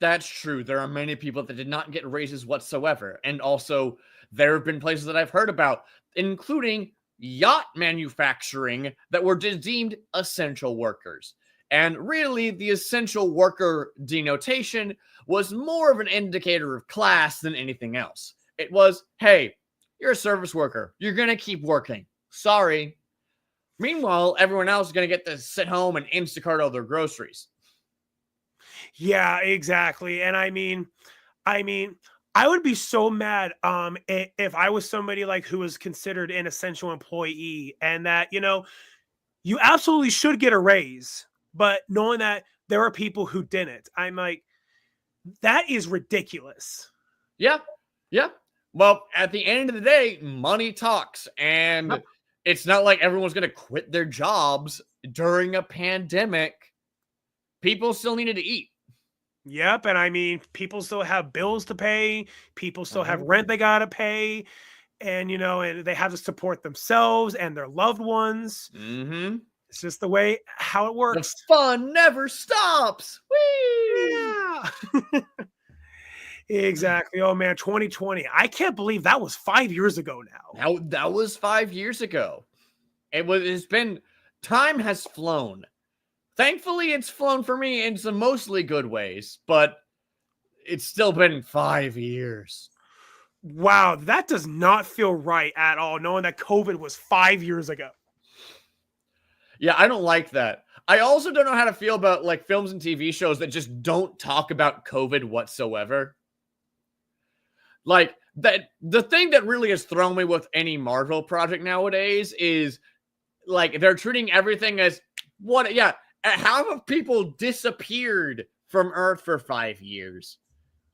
That's true. There are many people that did not get raises whatsoever. And also, there have been places that I've heard about, including yacht manufacturing, that were deemed essential workers. And really, the essential worker denotation was more of an indicator of class than anything else. It was, hey, you're a service worker. You're going to keep working. Sorry. Meanwhile, everyone else is going to get to sit home and Instacart all their groceries. Yeah, exactly. And I mean, I would be so mad if I was somebody like who was considered an essential employee, and that, you absolutely should get a raise, but knowing that there are people who didn't, I'm like, that is ridiculous. Yeah. Yeah. Well, at the end of the day, money talks, and it's not like everyone's going to quit their jobs during a pandemic. People still needed to eat. Yep. And I mean, people still have bills to pay. People still have rent they got to pay. And, and they have to support themselves and their loved ones. It's just the way how it works. The fun never stops. Whee! Yeah. Exactly. Oh man, 2020. I can't believe that was 5 years ago now. That was 5 years ago. It's been, time has flown. Thankfully, it's flown for me in some mostly good ways, but it's still been 5 years. Wow, that does not feel right at all, knowing that COVID was 5 years ago. Yeah, I don't like that. I also don't know how to feel about like films and TV shows that just don't talk about COVID whatsoever. Like, that the thing that really has thrown me with any Marvel project nowadays is like they're treating everything as what, yeah, half of people disappeared from Earth for 5 years,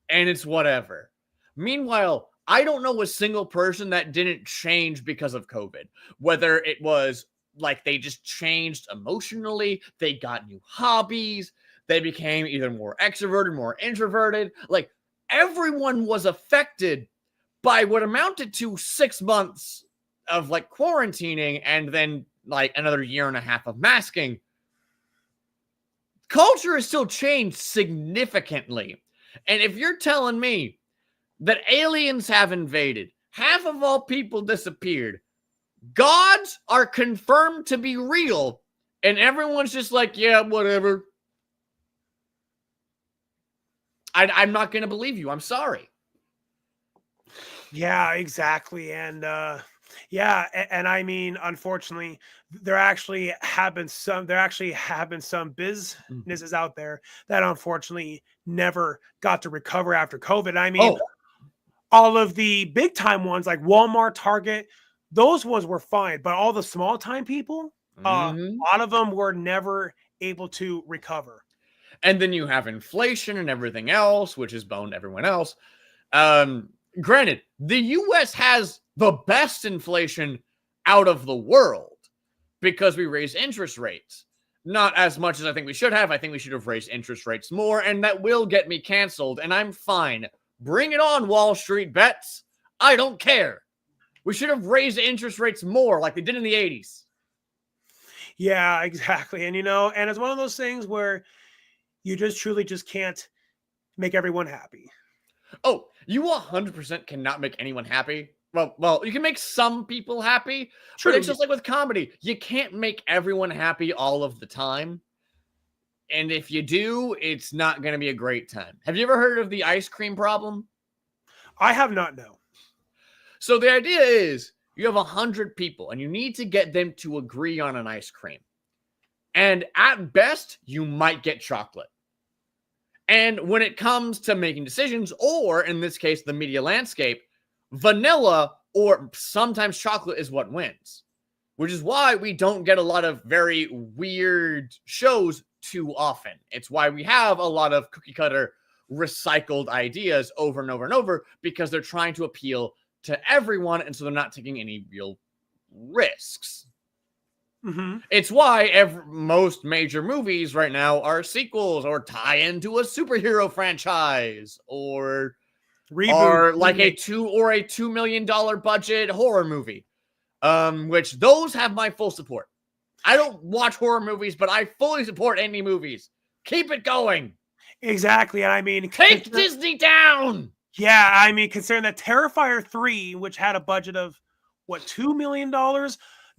and it's whatever. Meanwhile, I don't know a single person that didn't change because of COVID, whether it was like they just changed emotionally, they got new hobbies, they became either more extroverted, more introverted. Like, everyone was affected by what amounted to 6 months of like quarantining and then like another year and a half of masking. Culture has still changed significantly. And if you're telling me that aliens have invaded, half of all people disappeared, gods are confirmed to be real, and everyone's just like, yeah, whatever, I'm not going to believe you. I'm sorry. Yeah, exactly. And Yeah, and I mean, unfortunately, there actually have been some Mhm. businesses out there that unfortunately never got to recover after COVID. I mean, Oh, all of the big time ones like Walmart, Target, those ones were fine, but all the small time people, mhm. a lot of them were never able to recover. And then you have inflation and everything else, which is boned everyone else. Um, Granted, the US has the best inflation out of the world because we raise interest rates. Not as much as I think we should have. I think we should have raised interest rates more, and that will get me canceled, and I'm fine. Bring it on, Wall Street bets. I don't care. We should have raised interest rates more like they did in the 80s. Yeah, exactly. And and it's one of those things where you just truly just can't make everyone happy. Oh, you 100% cannot make anyone happy. Well, you can make some people happy, but True. it's just like with comedy. You can't make everyone happy all of the time. And if you do, it's not going to be a great time. Have you ever heard of the ice cream problem? I have not no. So the idea is you have 100 people and you need to get them to agree on an ice cream. And at best, you might get chocolate. And when it comes to making decisions, or in this case, the media landscape, vanilla or sometimes chocolate is what wins, which is why we don't get a lot of very weird shows too often. It's why we have a lot of cookie cutter recycled ideas over and over and over because they're trying to appeal to everyone. And so they're not taking any real risks. Hmm. It's why most major movies right now are sequels or tie into a superhero franchise or Reboot. are like a Remake. $2 million budget horror movie. Which those have my full support. I don't watch horror movies, but I fully support any movies. Keep it going. Exactly. And I mean, Take Disney down. yeah, I mean, considering that Terrifier 3, which had a budget of what, $2 million,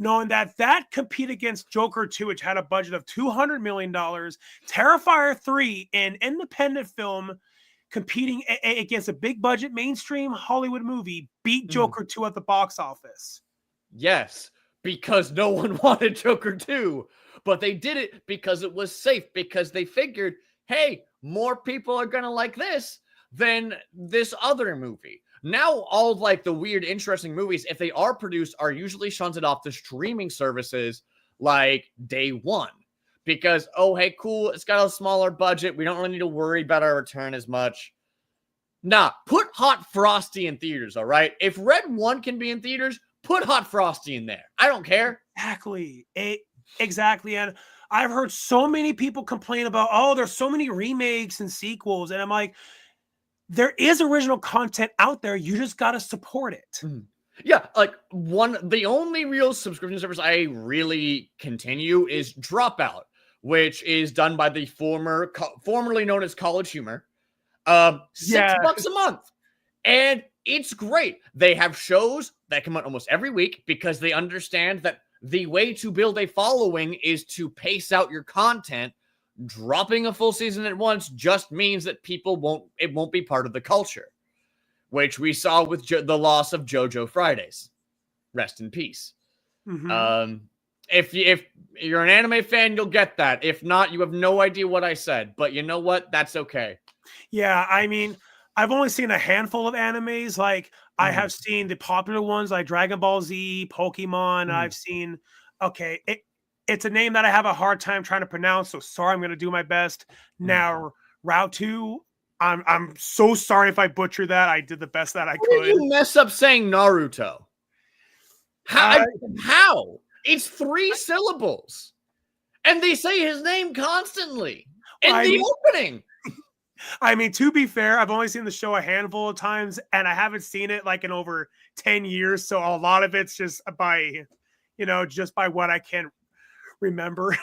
knowing that that compete against Joker 2, which had a budget of $200 million, Terrifier 3, an independent film competing against a big budget mainstream Hollywood movie, beat Joker 2 at the box office. Yes, because no one wanted Joker 2, but they did it because it was safe, because they figured, hey, more people are going to like this than this other movie. Now, all of like the weird, interesting movies, if they are produced, are usually shunted off to streaming services like day one. Because, oh, hey, cool, it's got a smaller budget. We don't really need to worry about our return as much. Nah, put Hot Frosty in theaters, all right? If Red 1 can be in theaters, put Hot Frosty in there. I don't care. Exactly. Exactly. And I've heard so many people complain about, oh, there's so many remakes and sequels. And I'm like, there is original content out there. You just got to support it. Yeah, like the only real subscription service I really continue is Dropout, which is done by the formerly known as College Humor. Yeah. $6 a month. And it's great. They have shows that come out almost every week because they understand that the way to build a following is to pace out your content. Dropping a full season at once just means that it won't be part of the culture, which we saw with the loss of JoJo Fridays. Rest in peace. Mm-hmm. If you're an anime fan, you'll get that. If not, you have no idea what I said. But you know what? That's okay. Yeah, I mean, I've only seen a handful of animes. Like, I have seen the popular ones like Dragon Ball Z, Pokemon. I've seen, okay, it's a name that I have a hard time trying to pronounce. So sorry, I'm going to do my best. Now, Route 2, I'm so sorry if I butcher that. I did the best that I How could. did you mess up saying Naruto? How? It's 3 syllables. And they say his name constantly in the opening. I mean, to be fair, I've only seen the show a handful of times, and I haven't seen it like in over 10 years. So a lot of it's just by, just by what I can remember.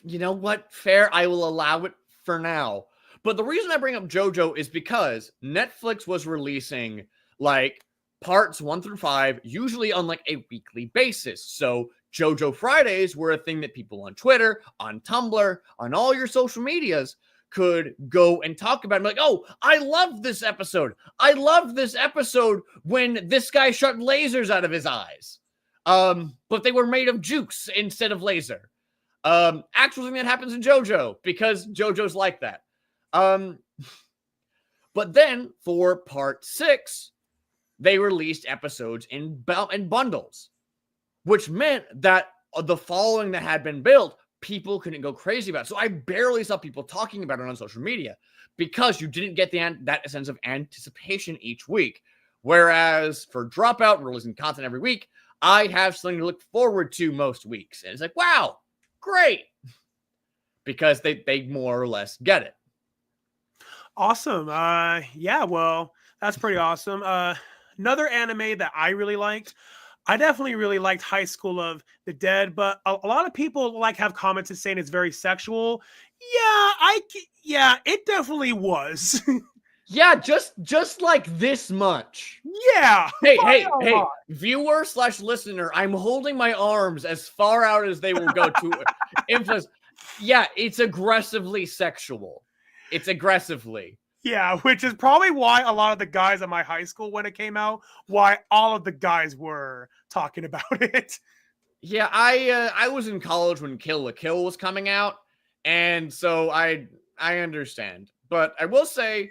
You know what? Fair. I will allow it for now. But the reason I bring up JoJo is because Netflix was releasing like parts 1 through 5, usually on like a weekly basis. So JoJo Fridays were a thing that people on Twitter, on Tumblr, on all your social medias could go and talk about it. Like, oh, I love this episode. I love this episode when this guy shot lasers out of his eyes. But they were made of jukes instead of laser. Actual thing that happens in JoJo, because JoJo's like that. But then for part 6, they released episodes in bundles, which meant that the following that had been built, people couldn't go crazy about it. So I barely saw people talking about it on social media because you didn't get that sense of anticipation each week. Whereas for Dropout, releasing content every week, I have something to look forward to most weeks. And it's like, wow, great. Because they more or less get it. Awesome. Yeah, well, that's pretty awesome. Another anime that I really liked, I definitely really liked High School of the Dead, but a lot of people have commented saying it's very sexual. Yeah, it definitely was. Yeah, just like this much. Yeah. Hey, viewer/listener, I'm holding my arms as far out as they will go to influence. Yeah, it's aggressively sexual. It's aggressively. Yeah, which is probably why a lot of the guys at my high school, when it came out, why all of the guys were talking about it. Yeah, I was in college when Kill la Kill was coming out, and so I understand. But I will say,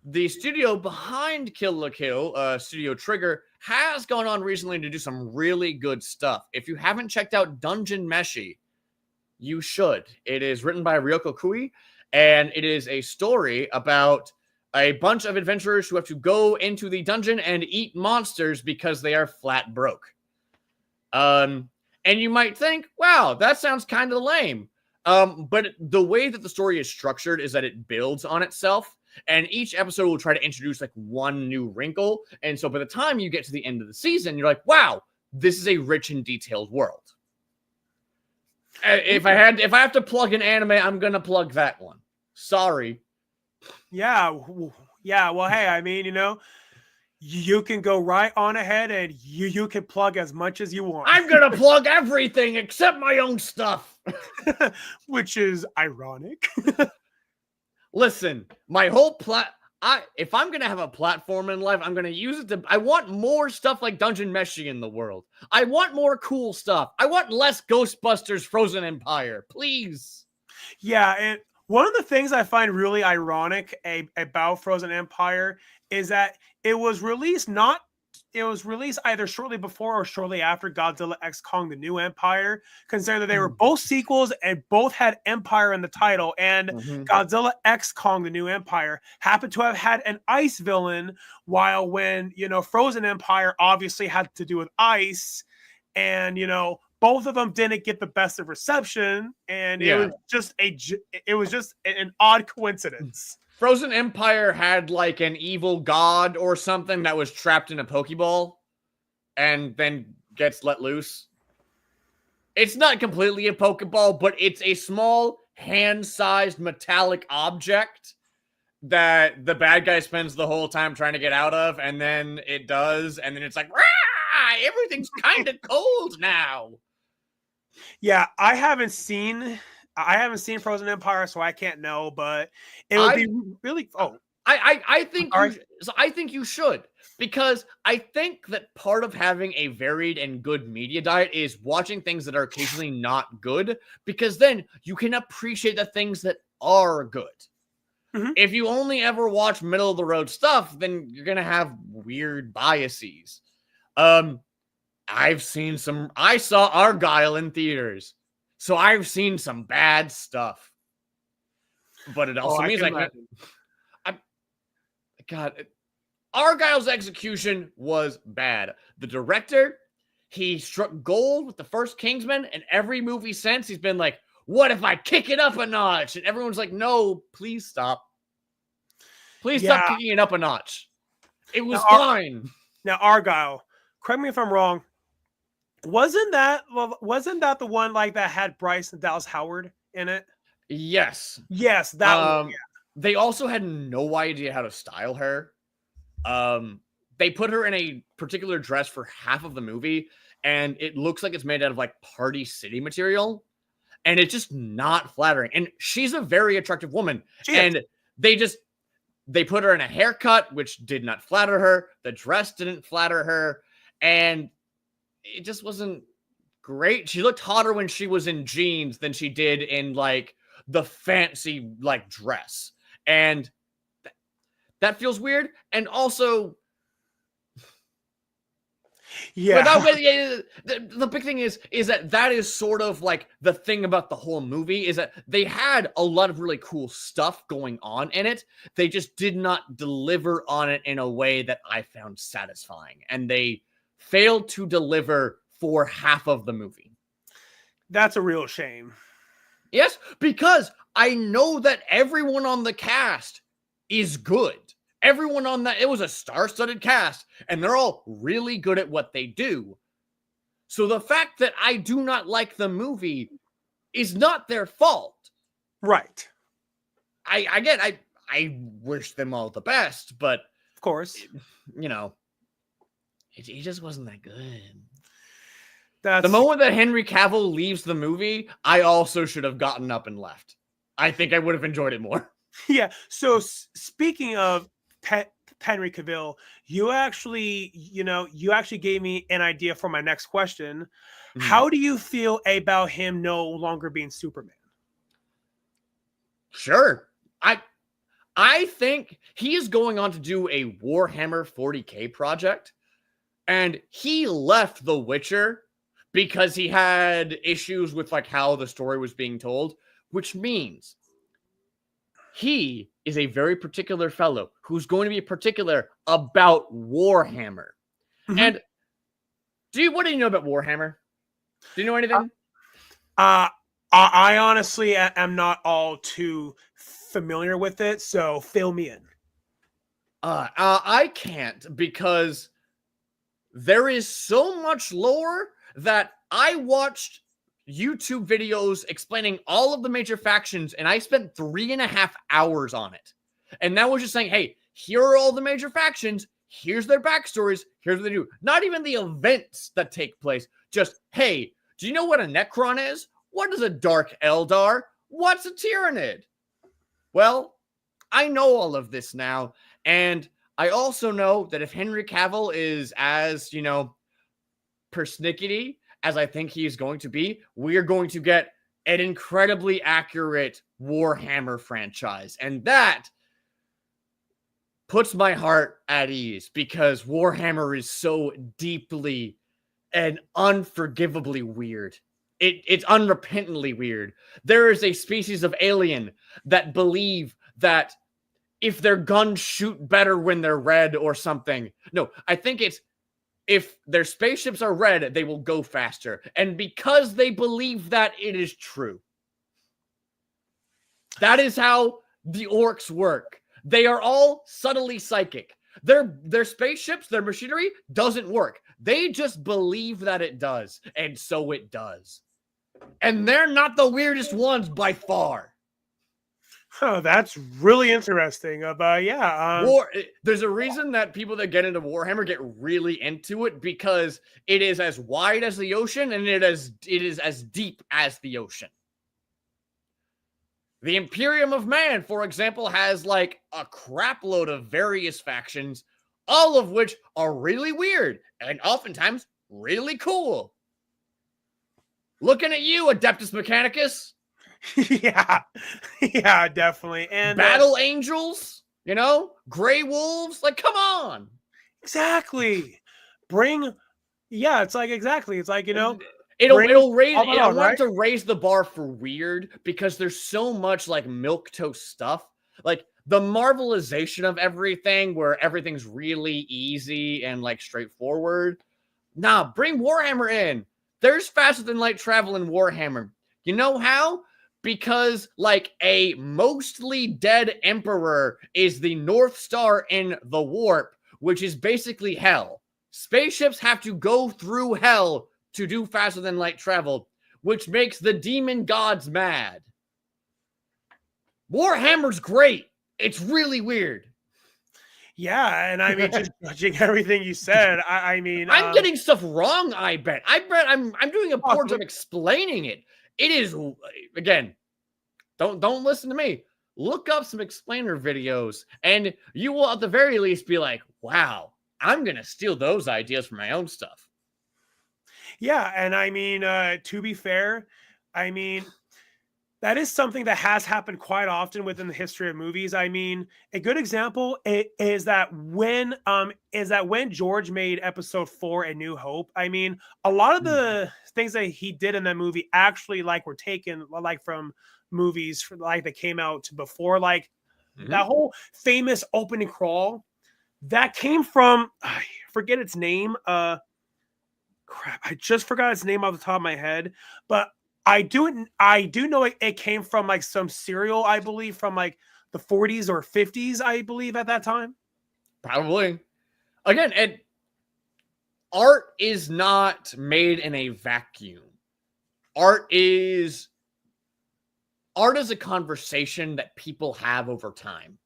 the studio behind Kill la Kill, Studio Trigger, has gone on recently to do some really good stuff. If you haven't checked out Dungeon Meshi, you should. It is written by Ryoko Kui, and it is a story about a bunch of adventurers who have to go into the dungeon and eat monsters because they are flat broke. And you might think, wow, that sounds kind of lame. But the way that the story is structured is that it builds on itself, and each episode will try to introduce one new wrinkle. And so by the time you get to the end of the season, you're like, wow, this is a rich and detailed world. If I have to plug an anime, I'm gonna plug that one. Sorry. Yeah. Well, hey, I mean, you can go right on ahead and you can plug as much as you want. I'm gonna plug everything except my own stuff, which is ironic. Listen, my whole if I'm gonna have a platform in life, I'm gonna use it to. I want more stuff like Dungeon Meshi in the world. I want more cool stuff. I want less Ghostbusters Frozen Empire, please. Yeah, and one of the things I find really ironic about Frozen Empire is that it was released either shortly before or shortly after Godzilla X Kong: The New Empire, considering that they were both sequels and both had Empire in the title. And Godzilla X Kong: The New Empire happened to have had an ice villain, while when, Frozen Empire obviously had to do with ice, and, both of them didn't get the best of reception, and it was just an odd coincidence. Frozen Empire had an evil god or something that was trapped in a Pokeball and then gets let loose. It's not completely a Pokeball, but it's a small hand-sized metallic object that the bad guy spends the whole time trying to get out of, and then it does, and then it's like, rah, everything's kind of cold now. Yeah, I haven't seen Frozen Empire, so I can't know, but it would be really. Oh, I think you should, because I think that part of having a varied and good media diet is watching things that are occasionally not good, because then you can appreciate the things that are good. Mm-hmm. If you only ever watch middle of the road stuff, then you're gonna have weird biases. I saw Argyle in theaters, so I've seen some bad stuff. But it also means God, Argyle's execution was bad. The director, he struck gold with the first Kingsman, and every movie since he's been like, what if I kick it up a notch? And everyone's like, no, please stop. Please stop kicking it up a notch. It was fine. Now, Argyle, correct me if I'm wrong, wasn't that the one that had Bryce and Dallas Howard in it? Yes. Yes, that one. Yeah. They also had no idea how to style her. They put her in a particular dress for half of the movie, and it looks like it's made out of Party City material. and it's just not flattering. And she's a very attractive woman, She is. and they put her in a haircut which did not flatter her. The dress didn't flatter her, and it just wasn't great. She looked hotter when she was in jeans than she did in like the fancy like dress, and that feels weird. And also, Yeah. The big thing is that is sort of like the thing about the whole movie, is that they had a lot of really cool stuff going on in it. They just did not deliver on it in a way that I found satisfying, and they failed to deliver for half of the movie. That's a real shame. Yes, because I know that everyone on the cast is good. Everyone on that, it was a star-studded cast, and they're all really good at what they do. So the fact that I do not like the movie is not their fault. Right. I wish them all the best, but Of course. you know, he just wasn't that good. That's The moment that Henry Cavill leaves the movie, I also should have gotten up and left. I think I would have enjoyed it more. Yeah. So speaking of Henry Cavill, you actually gave me an idea for my next question. Mhm. How do you feel about him no longer being Superman? Sure. I think he is going on to do a Warhammer 40K project, and he left The Witcher because he had issues with like how the story was being told, which means he is a very particular fellow who's going to be particular about Warhammer. Mhm. And what do you know about Warhammer? Do you know anything? I honestly am not all too familiar with it, so fill me in. I can't, because there is so much lore that I watched YouTube videos explaining all of the major factions, and I spent 3.5 hours on it. And that was just saying, hey, here are all the major factions, here's their backstories, here's what they do. Not even the events that take place. Just, hey, do you know what a Necron is? What is a Dark Eldar? What's a Tyranid? Well, I know all of this now, and I also know that if Henry Cavill is as, persnickety as I think he is going to be, we are going to get an incredibly accurate Warhammer franchise. And that puts my heart at ease, because Warhammer is so deeply and unforgivably weird. It's unrepentantly weird. There is a species of alien that believe that if their guns shoot better when they're red or something. No, I think it's if their spaceships are red, they will go faster. And because they believe that, it is true. That is how the orcs work. They are all subtly psychic. Their spaceships, their machinery doesn't work. They just believe that it does, and so it does. And they're not the weirdest ones by far. Oh, that's really interesting. There's a reason that people that get into Warhammer get really into it, because it is as wide as the ocean, and it is as deep as the ocean. The Imperium of Man, for example, has like a crap load of various factions, all of which are really weird and oftentimes really cool. Looking at you, Adeptus Mechanicus. yeah, definitely. And Battle Angels, Grey Wolves. Like, come on. Exactly. It's like, It'll raise. all I on, want right? to raise the bar for weird, because there's so much like milquetoast stuff, like the Marvelization of everything, where everything's really easy and like straightforward. Nah, bring Warhammer in. There's faster than light travel in Warhammer. You know how? Because like a mostly dead emperor is the North Star in the warp, which is basically hell. Spaceships have to go through hell to do faster than light travel, which makes the demon gods mad. Warhammer's great. It's really weird. Yeah, and I mean, just judging everything you said, I'm getting stuff wrong, I bet. I'm doing a poor job explaining it. it is, again, don't listen to me. Look up some explainer videos, and you will at the very least be like, wow, I'm going to steal those ideas for my own stuff. Yeah, and I mean, to be fair, I mean, that is something that has happened quite often within the history of movies. I mean, a good example is that when George made Episode 4, A New Hope. I mean, a lot of the things that he did in that movie actually like were taken like from movies like that came out before, like that whole famous opening crawl that came from I forget its name. Crap, I just forgot its name off the top of my head, but I do know it came from like some cereal, I believe, from like the 40s or 50s, I believe, at that time. Probably. Again, and art is not made in a vacuum. Art is a conversation that people have over time.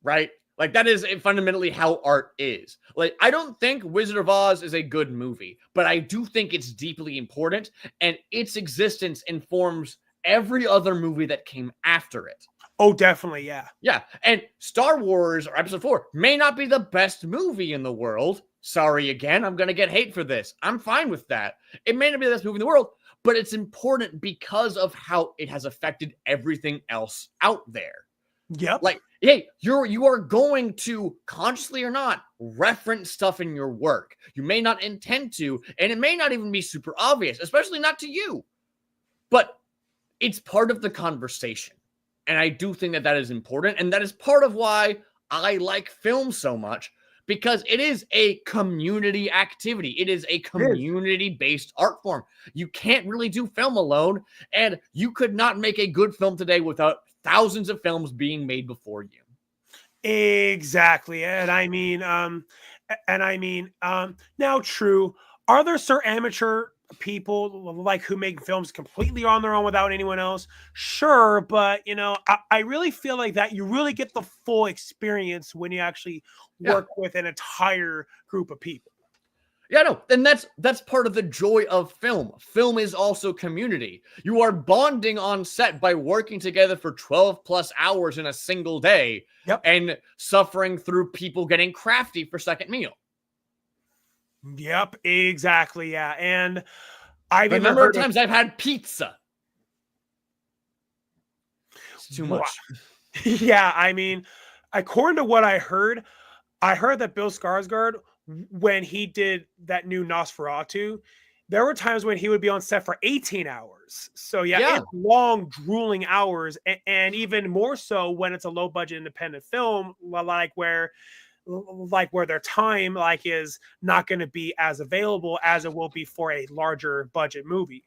Right? Like, that is fundamentally how art is. Like, I don't think Wizard of Oz is a good movie, but I do think it's deeply important, and its existence informs every other movie that came after it. Oh, definitely, yeah. Yeah, and Star Wars, or Episode 4, may not be the best movie in the world. Sorry again, I'm going to get hate for this. I'm fine with that. It may not be the best movie in the world, but it's important because of how it has affected everything else out there. Yep. Like, hey, you are going to, consciously or not, reference stuff in your work. You may not intend to, and it may not even be super obvious, especially not to you. But it's part of the conversation. And I do think that that is important. And that is part of why I like film so much, because it is a community activity. It is a community-based art form. You can't really do film alone, and you could not make a good film today without thousands of films being made before you. Exactly. And I mean, now true. Are there certain amateur people like who make films completely on their own without anyone else? Sure. But I really feel like that you really get the full experience when you actually work with an entire group of people. Yeah, no, and that's part of the joy of film. Film is also community. You are bonding on set by working together for 12 plus hours in a single day. Yep. And suffering through people getting crafty for second meal. Yep, exactly. Yeah. And I've the number of times I've had pizza. It's too much. Yeah, I mean, according to what I heard that Bill Skarsgård, when he did that new Nosferatu, there were times when he would be on set for 18 hours. So yeah. It's long, drooling hours, and even more so when it's a low budget independent film, like where their time is not going to be as available as it will be for a larger budget movie.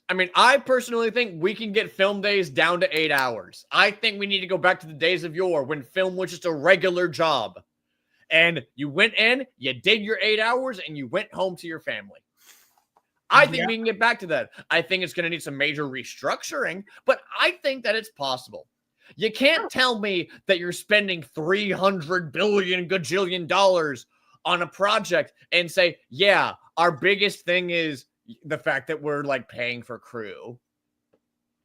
I mean, I personally think we can get film days down to 8 hours. I think we need to go back to the days of yore when film was just a regular job. And you went in, you did your 8 hours, and you went home to your family. I think we can get back to that. I think it's going to need some major restructuring, but I think that it's possible. You can't tell me that you're spending $300 billion gajillion dollars on a project and say, yeah, our biggest thing is the fact that we're paying for crew.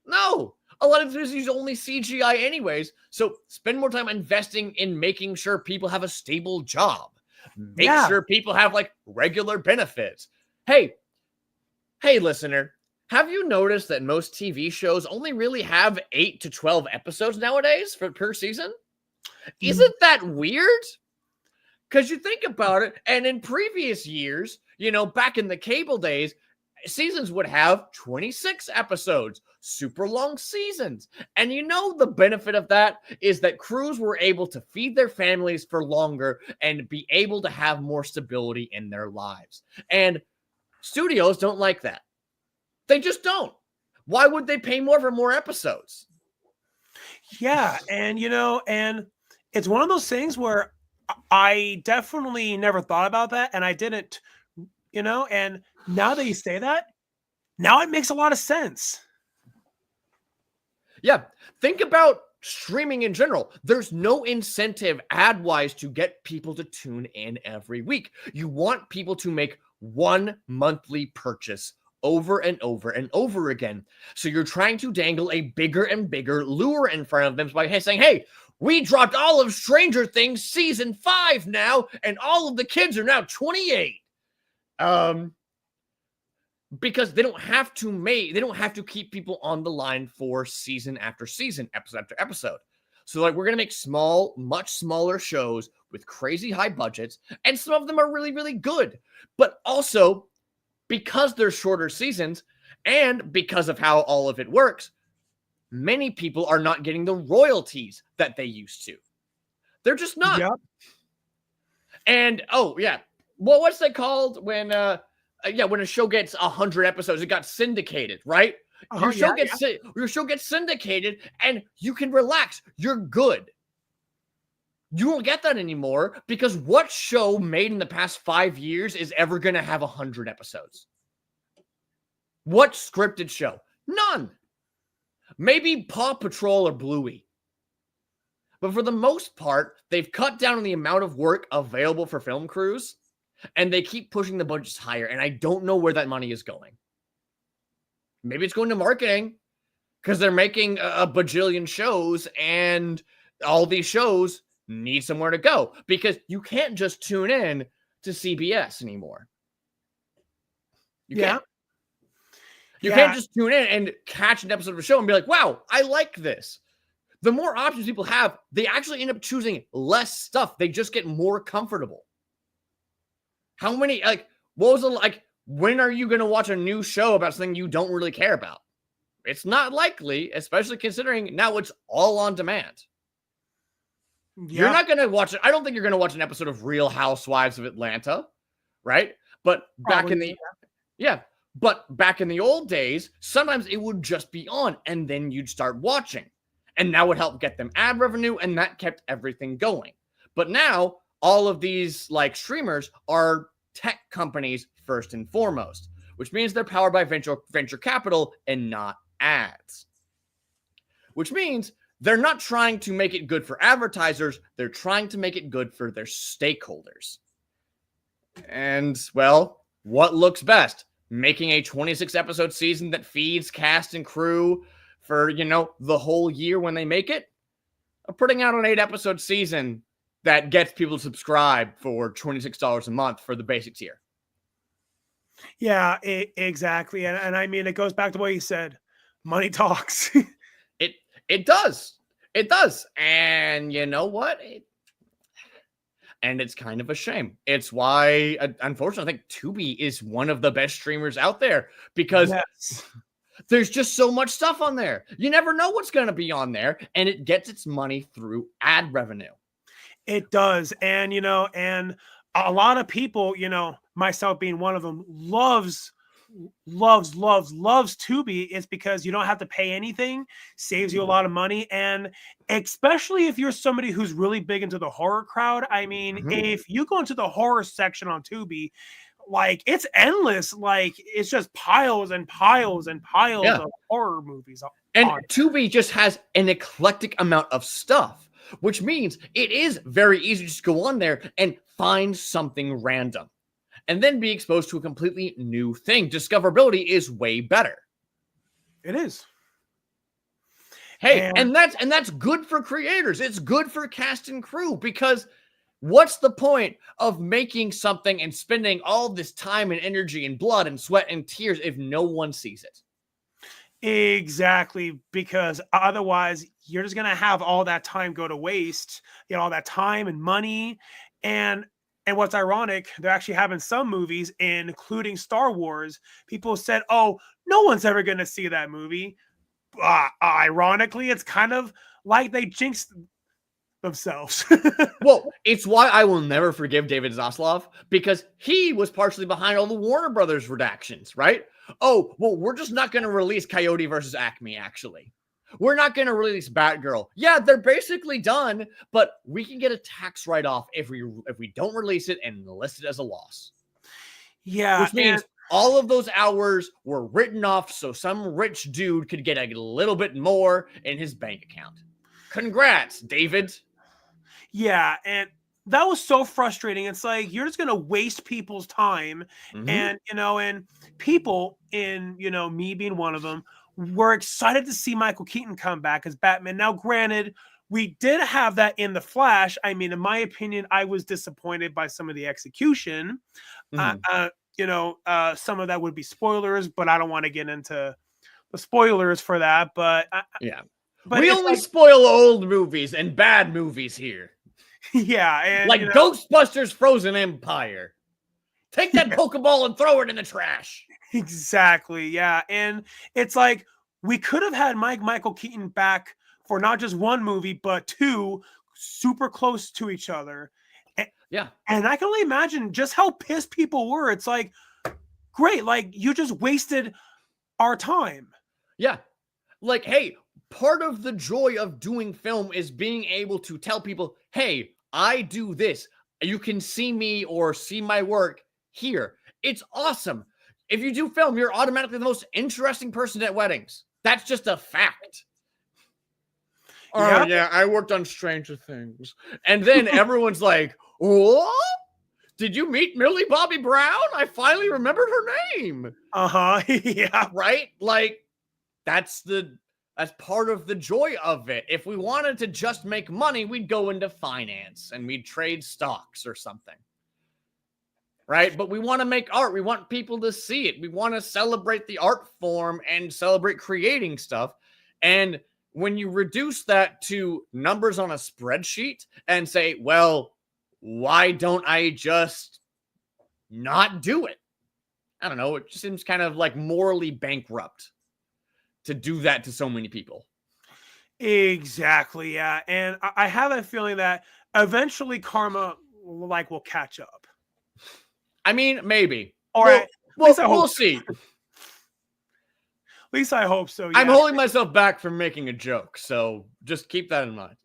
No. A lot of this is only CGI anyways, so spend more time investing in making sure people have a stable job. Make sure people have regular benefits. Hey, listener, have you noticed that most TV shows only really have 8 to 12 episodes nowadays per season? Isn't that weird? Because you think about it, and in previous years, back in the cable days, seasons would have 26 episodes, super long seasons. And the benefit of that is that crews were able to feed their families for longer and be able to have more stability in their lives. And studios don't like that. They just don't. Why would they pay more for more episodes? Yeah. And, and it's one of those things where I definitely never thought about that. And I didn't, and now that you say that, now it makes a lot of sense. Yeah. Think about streaming in general. There's no incentive ad-wise to get people to tune in every week. You want people to make one monthly purchase over and over and over again. So you're trying to dangle a bigger and bigger lure in front of them by saying, hey, we dropped all of Stranger Things season 5 now, and all of the kids are now 28. Because they don't have to keep people on the line for season after season, episode after episode. So like, we're going to make small, much smaller shows with crazy high budgets, and some of them are really, really good. But also, because they're shorter seasons, and because of how all of it works, many people are not getting the royalties that they used to. They're just not. Yep. And, oh, yeah. Well, what's that called when when a show gets 100 episodes, it got syndicated, right? Your show gets syndicated, and you can relax. You're good. You won't get that anymore, because what show made in the past 5 years is ever going to have 100 episodes? What scripted show? None. Maybe Paw Patrol or Bluey. But for the most part, they've cut down on the amount of work available for film crews, and they keep pushing the budgets higher, and I don't know where that money is going. Maybe it's going to marketing, because they're making a bajillion shows, and all these shows need somewhere to go, because you can't just tune in to CBS anymore. You can't. You can't just tune in and catch an episode of a show and be like, wow, I like this. The more options people have, they actually end up choosing less stuff. They just get more comfortable. How many, when are you going to watch a new show about something you don't really care about? It's not likely, especially considering now it's all on demand. Yeah. You're not going to watch it. I don't think you're going to watch an episode of Real Housewives of Atlanta, right? But back in the old days, sometimes it would just be on, and then you'd start watching. And that would help get them ad revenue, and that kept everything going. But now, all of these streamers are tech companies first and foremost, which means they're powered by venture capital and not ads. Which means they're not trying to make it good for advertisers, they're trying to make it good for their stakeholders. And, well, what looks best? Making a 26-episode season that feeds cast and crew for, the whole year when they make it? Or putting out an 8-episode season that gets people to subscribe for $26 a month for the basic tier? Yeah, exactly. And I mean, it goes back to what you said. Money talks. It does. It does. And you know what? And it's kind of a shame. It's why, unfortunately, I think Tubi is one of the best streamers out there, because there's just so much stuff on there. You never know what's going to be on there, and it gets its money through ad revenue. It does. And, and a lot of people, myself being one of them, loves Tubi. It's because you don't have to pay anything, saves you a lot of money. And especially if you're somebody who's really big into the horror crowd. I mean, if you go into the horror section on Tubi, it's endless. It's just piles and piles and piles of horror movies. And Tubi just has an eclectic amount of stuff, which means it is very easy to just go on there and find something random and then be exposed to a completely new thing. Discoverability is way better. It is. Hey, and that's good for creators. It's good for cast and crew, because what's the point of making something and spending all this time and energy and blood and sweat and tears if no one sees it? Exactly, because otherwise you're just going to have all that time go to waste, all that time and money. And what's ironic, they're actually having some movies, including Star Wars. People said, oh, no one's ever going to see that movie. Ironically, it's kind of like they jinxed themselves. Well, it's why I will never forgive David Zaslav, because he was partially behind all the Warner Brothers redactions, right? Oh, well, we're just not going to release Coyote versus Acme, actually. We're not going to release Batgirl. Yeah, they're basically done, but we can get a tax write-off if we don't release it and list it as a loss. Yeah. Which means all of those hours were written off so some rich dude could get a little bit more in his bank account. Congrats, David. Yeah, and that was so frustrating. It's like you're just gonna waste people's time, Mhm. and and people, in me being one of them, were excited to see Michael Keaton come back as Batman. Now, granted, we did have that in the Flash. I mean, in my opinion, I was disappointed by some of the execution. Uh, Mhm. uh, some of that would be spoilers, but I don't want to get into the spoilers for that. Yeah. But We it's only like, spoil old movies and bad movies here. yeah, and Like Ghostbusters Frozen Empire. Take that Pokeball and throw it in the trash. exactly, yeah, and it's like we could have had Michael Keaton back for not just one movie, but two, super close to each other. And, Yeah. and I can only imagine just how pissed people were. It's like, great, like you just wasted our time. Yeah. Like, hey, part of the joy of doing film is being able to tell people, hey, I do this. You can see me or see my work here. It's awesome. If you do film, you're automatically the most interesting person at weddings. That's just a fact. Oh, Yeah, yeah, I worked on Stranger Things. And then everyone's like, what? Did you meet Millie Bobby Brown? I finally remembered her name. yeah, Right? Like, that's part of the joy of it. If we wanted to just make money, we'd go into finance and we'd trade stocks or something. Right? But we want to make art. We want people to see it. We want to celebrate the art form and celebrate creating stuff. And when you reduce that to numbers on a spreadsheet and say, well, why don't I just not do it? I don't know. It just seems kind of like morally bankrupt to do that to so many people. exactly, yeah. And I have a feeling that eventually karma will catch up. I mean, maybe. Or Well, at least I hope we'll so. see. At least I hope so. I'm Yeah. holding myself back from making a joke, so just keep that in mind.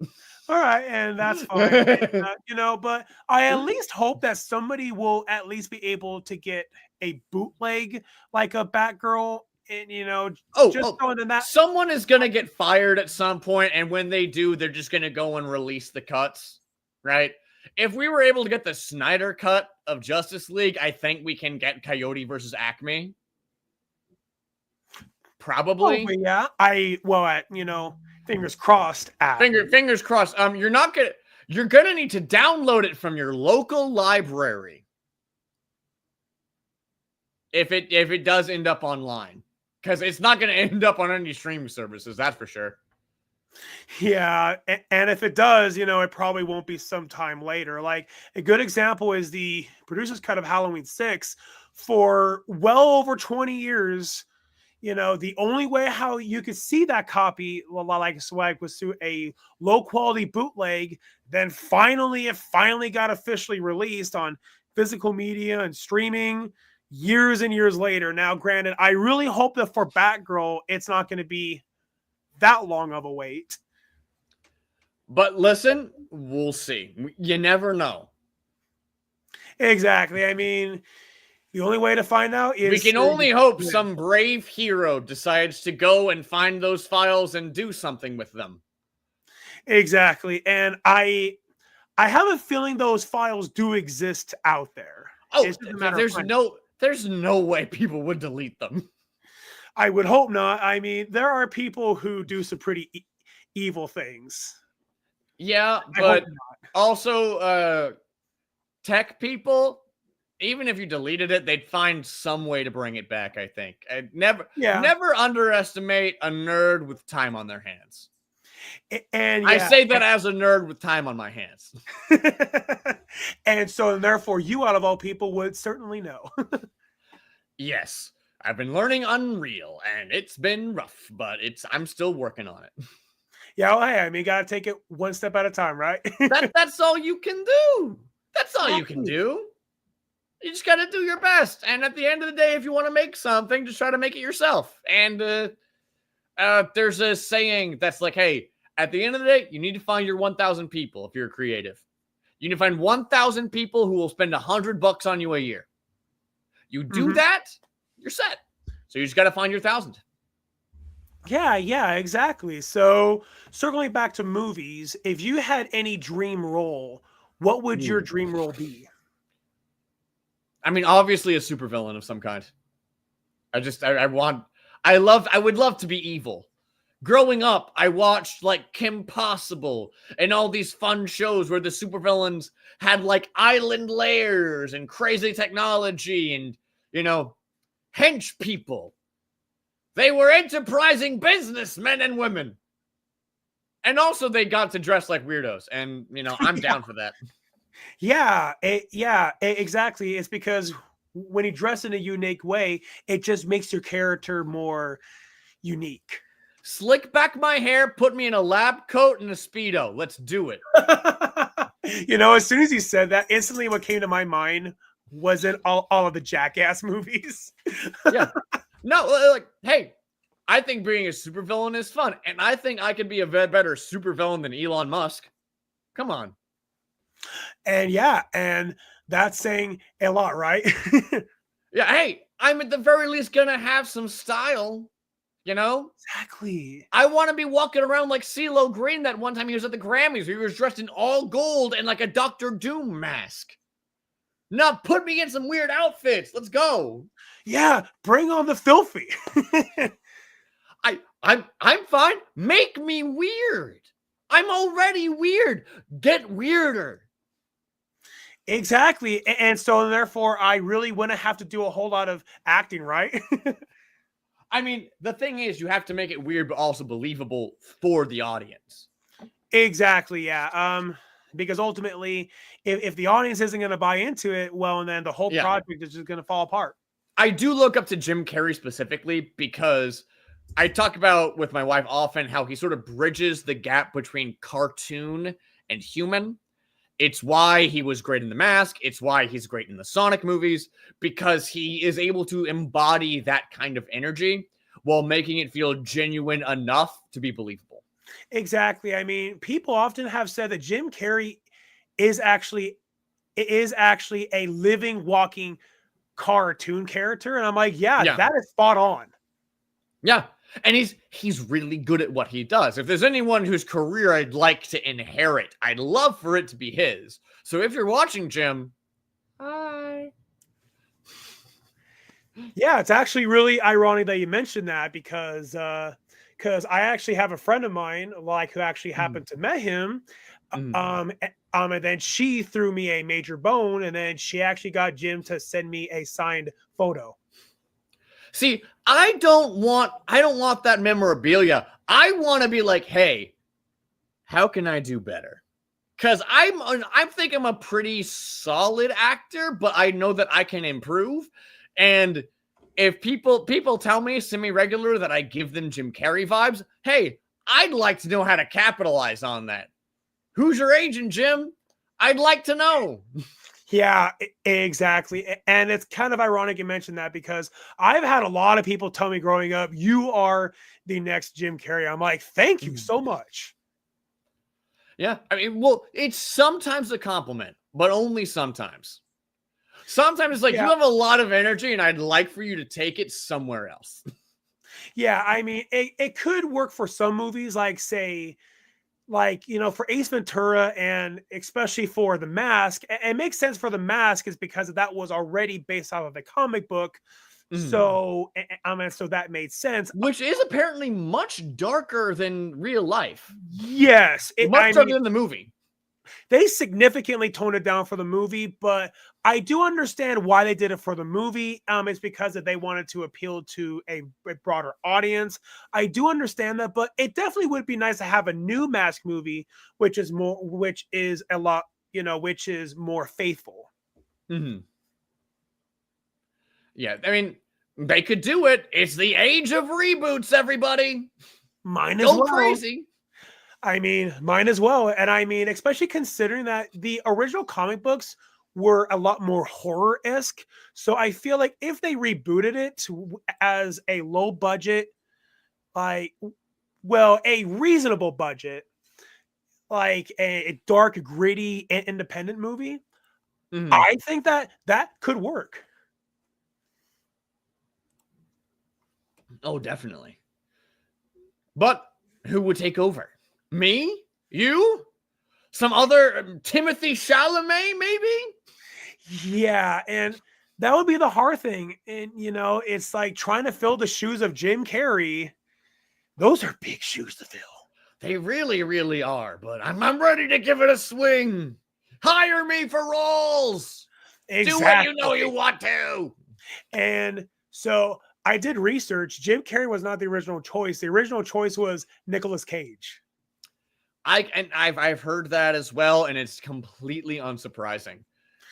All right, and that's fine. But I at least hope that somebody will at least be able to get a bootleg like a Batgirl, and just Oh, going in that. someone is gonna get fired at some point, and when they do, they're just gonna go and release the cuts, right? If we were able to get the Snyder cut of Justice League, I think we can get Coyote versus Acme. Probably. Yeah. Fingers crossed. Fingers crossed. You're gonna need to download it from your local library if it does end up online, because it's not gonna end up on any streaming services. That's for sure. Yeah, and if it does, it probably won't be some time later. Like a good example is the producer's cut of Halloween 6 for well over 20 years. The only way how you could see that copy, like swag, was through a low quality bootleg. Then it finally got officially released on physical media and streaming years and years later. Now, granted, I really hope that for Batgirl, it's not going to be that long of a wait. But listen, we'll see. You never know. Exactly. I mean, the only way to find out is we can only hope some brave hero decides to go and find those files and do something with them. Exactly. And I have a feeling those files do exist out there. Oh, there's no way people would delete them. I would hope not. I mean, there are people who do some pretty evil things. Yeah, but also tech people, even if you deleted it, they'd find some way to bring it back, I think. Never underestimate a nerd with time on their hands. And I say that as a nerd with time on my hands. And so therefore you, out of all people, would certainly know. Yes. I've been learning Unreal and it's been rough, but I'm still working on it. Yeah, well, hey, I mean, gotta take it one step at a time, right? That's all you can do. That's all you can do. You just got to do your best. And at the end of the day, if you want to make something, just try to make it yourself. And there's a saying that's like, hey, at the end of the day, you need to find your 1,000 people if you're creative. You need to find 1,000 people who will spend $100 on you a year. You do that, you're set. So you just got to find your 1,000. Yeah, exactly. So circling back to movies, if you had any dream role, what would your Ooh. dream role be? I mean, obviously a supervillain of some kind. I would love to be evil. Growing up, I watched like Kim Possible and all these fun shows where the supervillains had like island lairs and crazy technology and, hench people. They were enterprising businessmen and women. And also they got to dress like weirdos. And, I'm down for that. Yeah, exactly. It's because when you dress in a unique way, it just makes your character more unique. Slick back my hair, put me in a lab coat and a Speedo. Let's do it. As soon as you said that, instantly what came to my mind was in all of the Jackass movies. Yeah. No, like, hey, I think being a supervillain is fun. And I think I could be a better supervillain than Elon Musk. Come on. And that's saying a lot, right? Yeah, hey, I'm at the very least going to have some style. Exactly. I want to be walking around like CeeLo Green that one time he was at the Grammys where he was dressed in all gold and like a Dr. Doom mask. No, put me in some weird outfits. Let's go. Yeah, bring on the filthy. I'm fine. Make me weird. I'm already weird. Get weirder. Exactly. And so therefore I really wouldn't have to do a whole lot of acting, right? I mean, the thing is, you have to make it weird, but also believable for the audience. Exactly, yeah. Because ultimately, if the audience isn't going to buy into it, well, and then the whole project is just going to fall apart. I do look up to Jim Carrey specifically because I talk about with my wife often how he sort of bridges the gap between cartoon and human. It's why he was great in The Mask. It's why he's great in the Sonic movies, because he is able to embody that kind of energy while making it feel genuine enough to be believable. Exactly. I mean, people often have said that Jim Carrey is actually a living, walking cartoon character. And I'm like, yeah, that is spot on. Yeah. And he's really good at what he does. If there's anyone whose career I'd like to inherit, I'd love for it to be his. So if you're watching, Jim, hi. Yeah, it's actually really ironic that you mentioned that because I actually have a friend of mine who actually happened to met him. And then she threw me a major bone, and then she actually got Jim to send me a signed photo. See, I don't want that memorabilia. I want to be like, hey, how can I do better? Because I think I'm a pretty solid actor, but I know that I can improve. And if people tell me semi-regular that I give them Jim Carrey vibes, hey, I'd like to know how to capitalize on that. Who's your agent, Jim? I'd like to know. Yeah, exactly. And it's kind of ironic you mentioned that because I've had a lot of people tell me growing up, you are the next Jim Carrey. I'm like, thank you so much. Yeah. I mean, well, it's sometimes a compliment, but only sometimes. Sometimes it's like, you have a lot of energy and I'd like for you to take it somewhere else. Yeah. I mean, it could work for some movies, like say, for Ace Ventura and especially for The Mask. It makes sense for The Mask is because that was already based off of a comic book. So, so that made sense. Which is apparently much darker than real life. Yes. Much darker than the movie. They significantly toned it down for the movie, but I do understand why they did it for the movie. It's because that they wanted to appeal to a broader audience. I do understand that, but it definitely would be nice to have a new Mask movie, which is more faithful. Mm-hmm. Yeah, I mean, they could do it. It's the age of reboots, everybody. Mine as well. Go crazy. I mean, mine as well. And I mean, especially considering that the original comic books were a lot more horror-esque. So I feel like if they rebooted it as a low budget, a reasonable budget, like a dark, gritty, independent movie, I think that could work. Oh, definitely. But who would take over? Me? You? Some other Timothy Chalamet, maybe? Yeah, and that would be the hard thing. And it's like trying to fill the shoes of Jim Carrey. Those are big shoes to fill. They really, really are, but I'm ready to give it a swing. Hire me for roles. Exactly. Do what you know you want to. And so I did research. Jim Carrey was not the original choice. The original choice was Nicolas Cage. I've heard that as well, and it's completely unsurprising.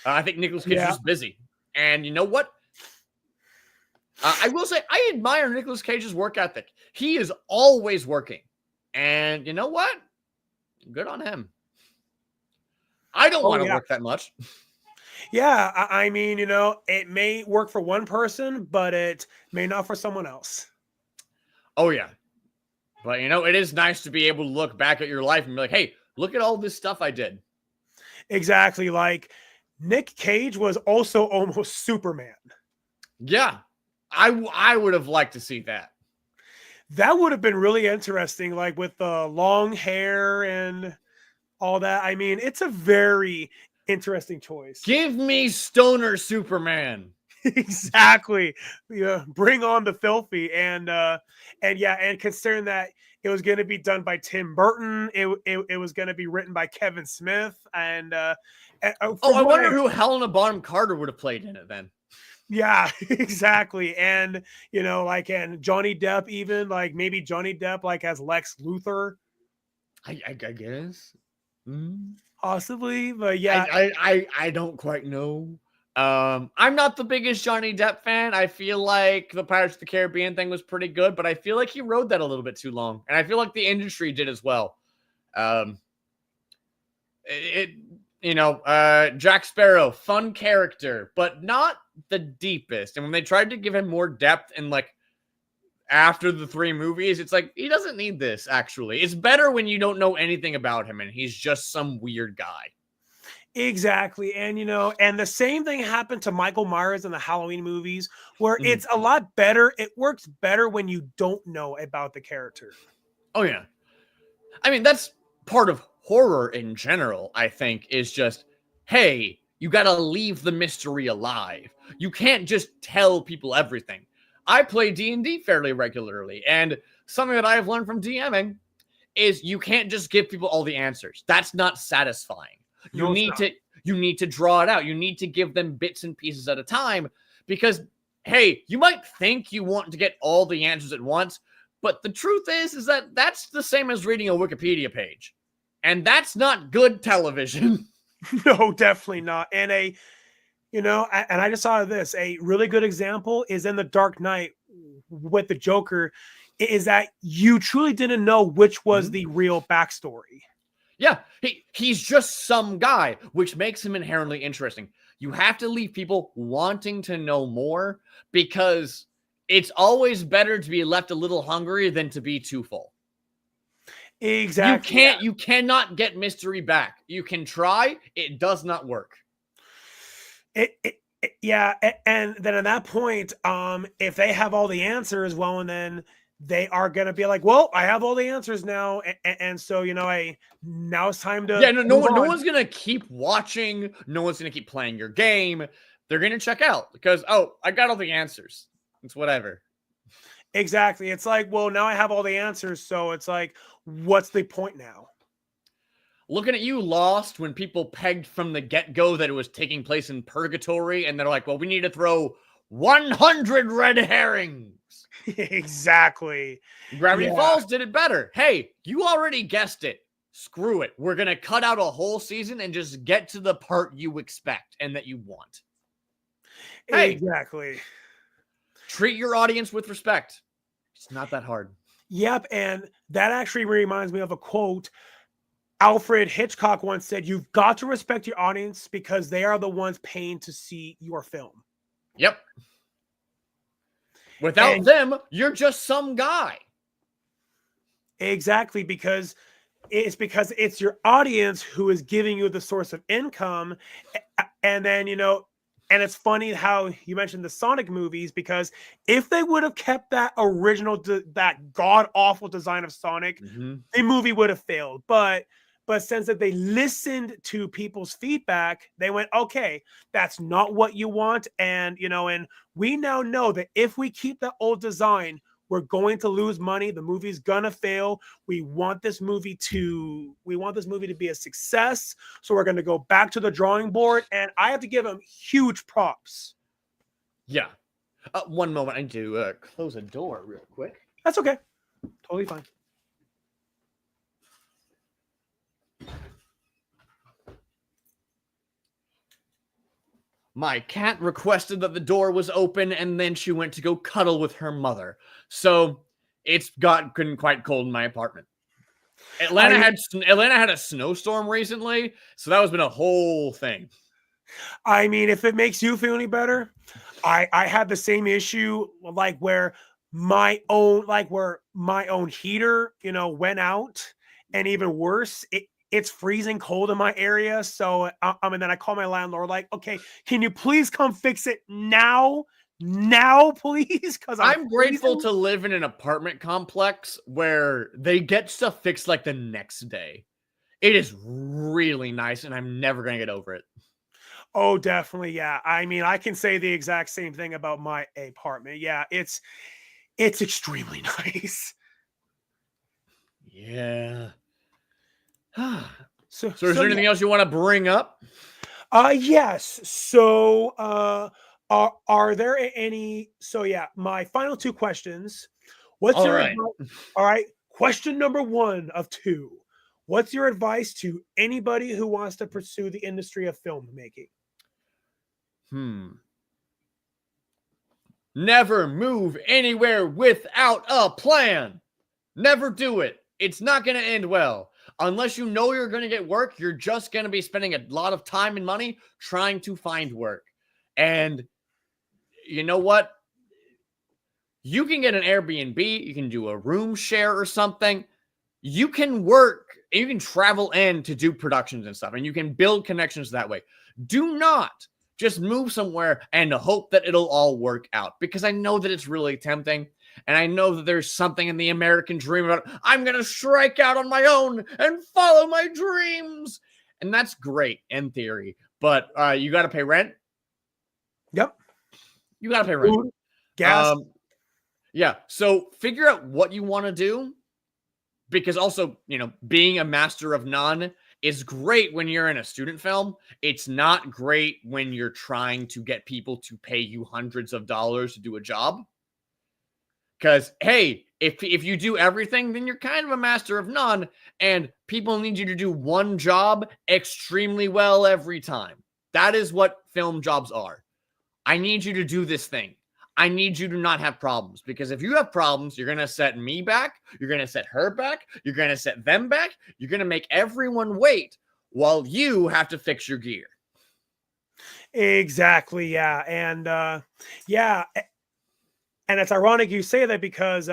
I think Nicolas Cage is busy. And you know what? I will say, I admire Nicolas Cage's work ethic. He is always working. And you know what? Good on him. I don't want to work that much. Yeah, I mean, it may work for one person, but it may not for someone else. Oh, yeah. But, it is nice to be able to look back at your life and be like, hey, look at all this stuff I did. Exactly. Like, Nick Cage was also almost Superman. Yeah. I would have liked to see that. That would have been really interesting, like with the long hair and all that. I mean, it's a very interesting choice. Give me stoner Superman. Exactly. Yeah, bring on the filthy. And considering that it was going to be done by Tim Burton, it was going to be written by Kevin Smith. And I wonder who Helena Bonham Carter would have played in it then. Yeah, exactly. And and Johnny Depp, even like maybe Johnny Depp like as Lex Luthor. I guess. Possibly, but yeah. I don't quite know. I'm not the biggest Johnny Depp fan. I feel like the Pirates of the Caribbean thing was pretty good, but I feel like he rode that a little bit too long. And I feel like the industry did as well. Jack Sparrow, fun character, but not the deepest. And when they tried to give him more depth and like after the 3 movies, it's like, he doesn't need this, actually. It's better when you don't know anything about him and he's just some weird guy. Exactly. And, and the same thing happened to Michael Myers in the Halloween movies, where it's a lot better. It works better when you don't know about the character. Oh, yeah. I mean, that's part of horror in general, I think, is just, hey, you got to leave the mystery alive. You can't just tell people everything. I play D&D fairly regularly, and something that I've learned from DMing is you can't just give people all the answers. That's not satisfying. You need to draw it out. You need to give them bits and pieces at a time because, hey, you might think you want to get all the answers at once, but the truth is that that's the same as reading a Wikipedia page. And that's not good television. No, definitely not. And and I just saw this. A really good example is in The Dark Knight with the Joker, is that you truly didn't know which was the real backstory. Yeah, he's just some guy, which makes him inherently interesting. You have to leave people wanting to know more because it's always better to be left a little hungry than to be too full. Exactly. You cannot get mystery back. You can try, it does not work. Yeah, and then at that point, if they have all the answers, well, and then they are gonna be like, well, I have all the answers now, and so now it's time to no one's gonna keep watching. No one's gonna keep playing your game. They're gonna check out because I got all the answers. It's whatever. Exactly. It's like, well, now I have all the answers, so it's like, what's the point now? Looking at you, Lost, when people pegged from the get-go that it was taking place in purgatory, and they're like, well, we need to throw 100 red herrings. Exactly. Gravity Falls did it better. Hey, you already guessed it. Screw it. We're going to cut out a whole season and just get to the part you expect and that you want. Hey, exactly. Treat your audience with respect. It's not that hard. Yep. And that actually reminds me of a quote. Alfred Hitchcock once said, you've got to respect your audience because they are the ones paying to see your film. Yep. Without them, you're just some guy. Exactly, because it's your audience who is giving you the source of income. And then, and it's funny how you mentioned the Sonic movies, because if they would have kept that original, that god-awful design of Sonic, the movie would have failed. But But since that they listened to people's feedback, they went, okay, that's not what you want. And, and we now know that if we keep that old design, we're going to lose money. The movie's gonna fail. We want this movie to be a success. So we're gonna go back to the drawing board. And I have to give them huge props. Yeah. One moment. I need to close a door real quick. That's okay. Totally fine. My cat requested that the door was open, and then she went to go cuddle with her mother. So it's gotten quite cold in my apartment. Atlanta had a snowstorm recently, so that has been a whole thing. I mean, if it makes you feel any better, I had the same issue, like where my own heater, went out, and even worse, it's freezing cold in my area. So and then I call my landlord, like, okay, can you please come fix it now, please? Because I'm grateful to live in an apartment complex where they get stuff fixed like the next day. It is really nice, and I'm never gonna get over it. Oh, definitely, yeah. I mean, I can say the exact same thing about my apartment. Yeah, it's extremely nice. Yeah. So is So there anything else you want to bring up? Yes. So are there any? So yeah, my final two questions. What's your right. All right. Question number 1 of 2. What's your advice to anybody who wants to pursue the industry of filmmaking? Never move anywhere without a plan. Never do it. It's not going to end well. Unless you know you're going to get work, you're just going to be spending a lot of time and money trying to find work. And you know what? You can get an Airbnb. You can do a room share or something. You can work. You can travel in to do productions and stuff. And you can build connections that way. Do not just move somewhere and hope that it'll all work out. Because I know that it's really tempting. And I know that there's something in the American dream about, I'm going to strike out on my own and follow my dreams. And that's great in theory. But you got to pay rent. Yep. You got to pay rent. Food, gas. Yeah. So figure out what you want to do. Because also, being a master of none is great when you're in a student film. It's not great when you're trying to get people to pay you hundreds of dollars to do a job. Because, hey, if you do everything, then you're kind of a master of none, and people need you to do one job extremely well every time. That is what film jobs are. I need you to do this thing. I need you to not have problems, because if you have problems, you're going to set me back, you're going to set her back, you're going to set them back, you're going to make everyone wait while you have to fix your gear. Exactly, yeah. And yeah. And it's ironic you say that, because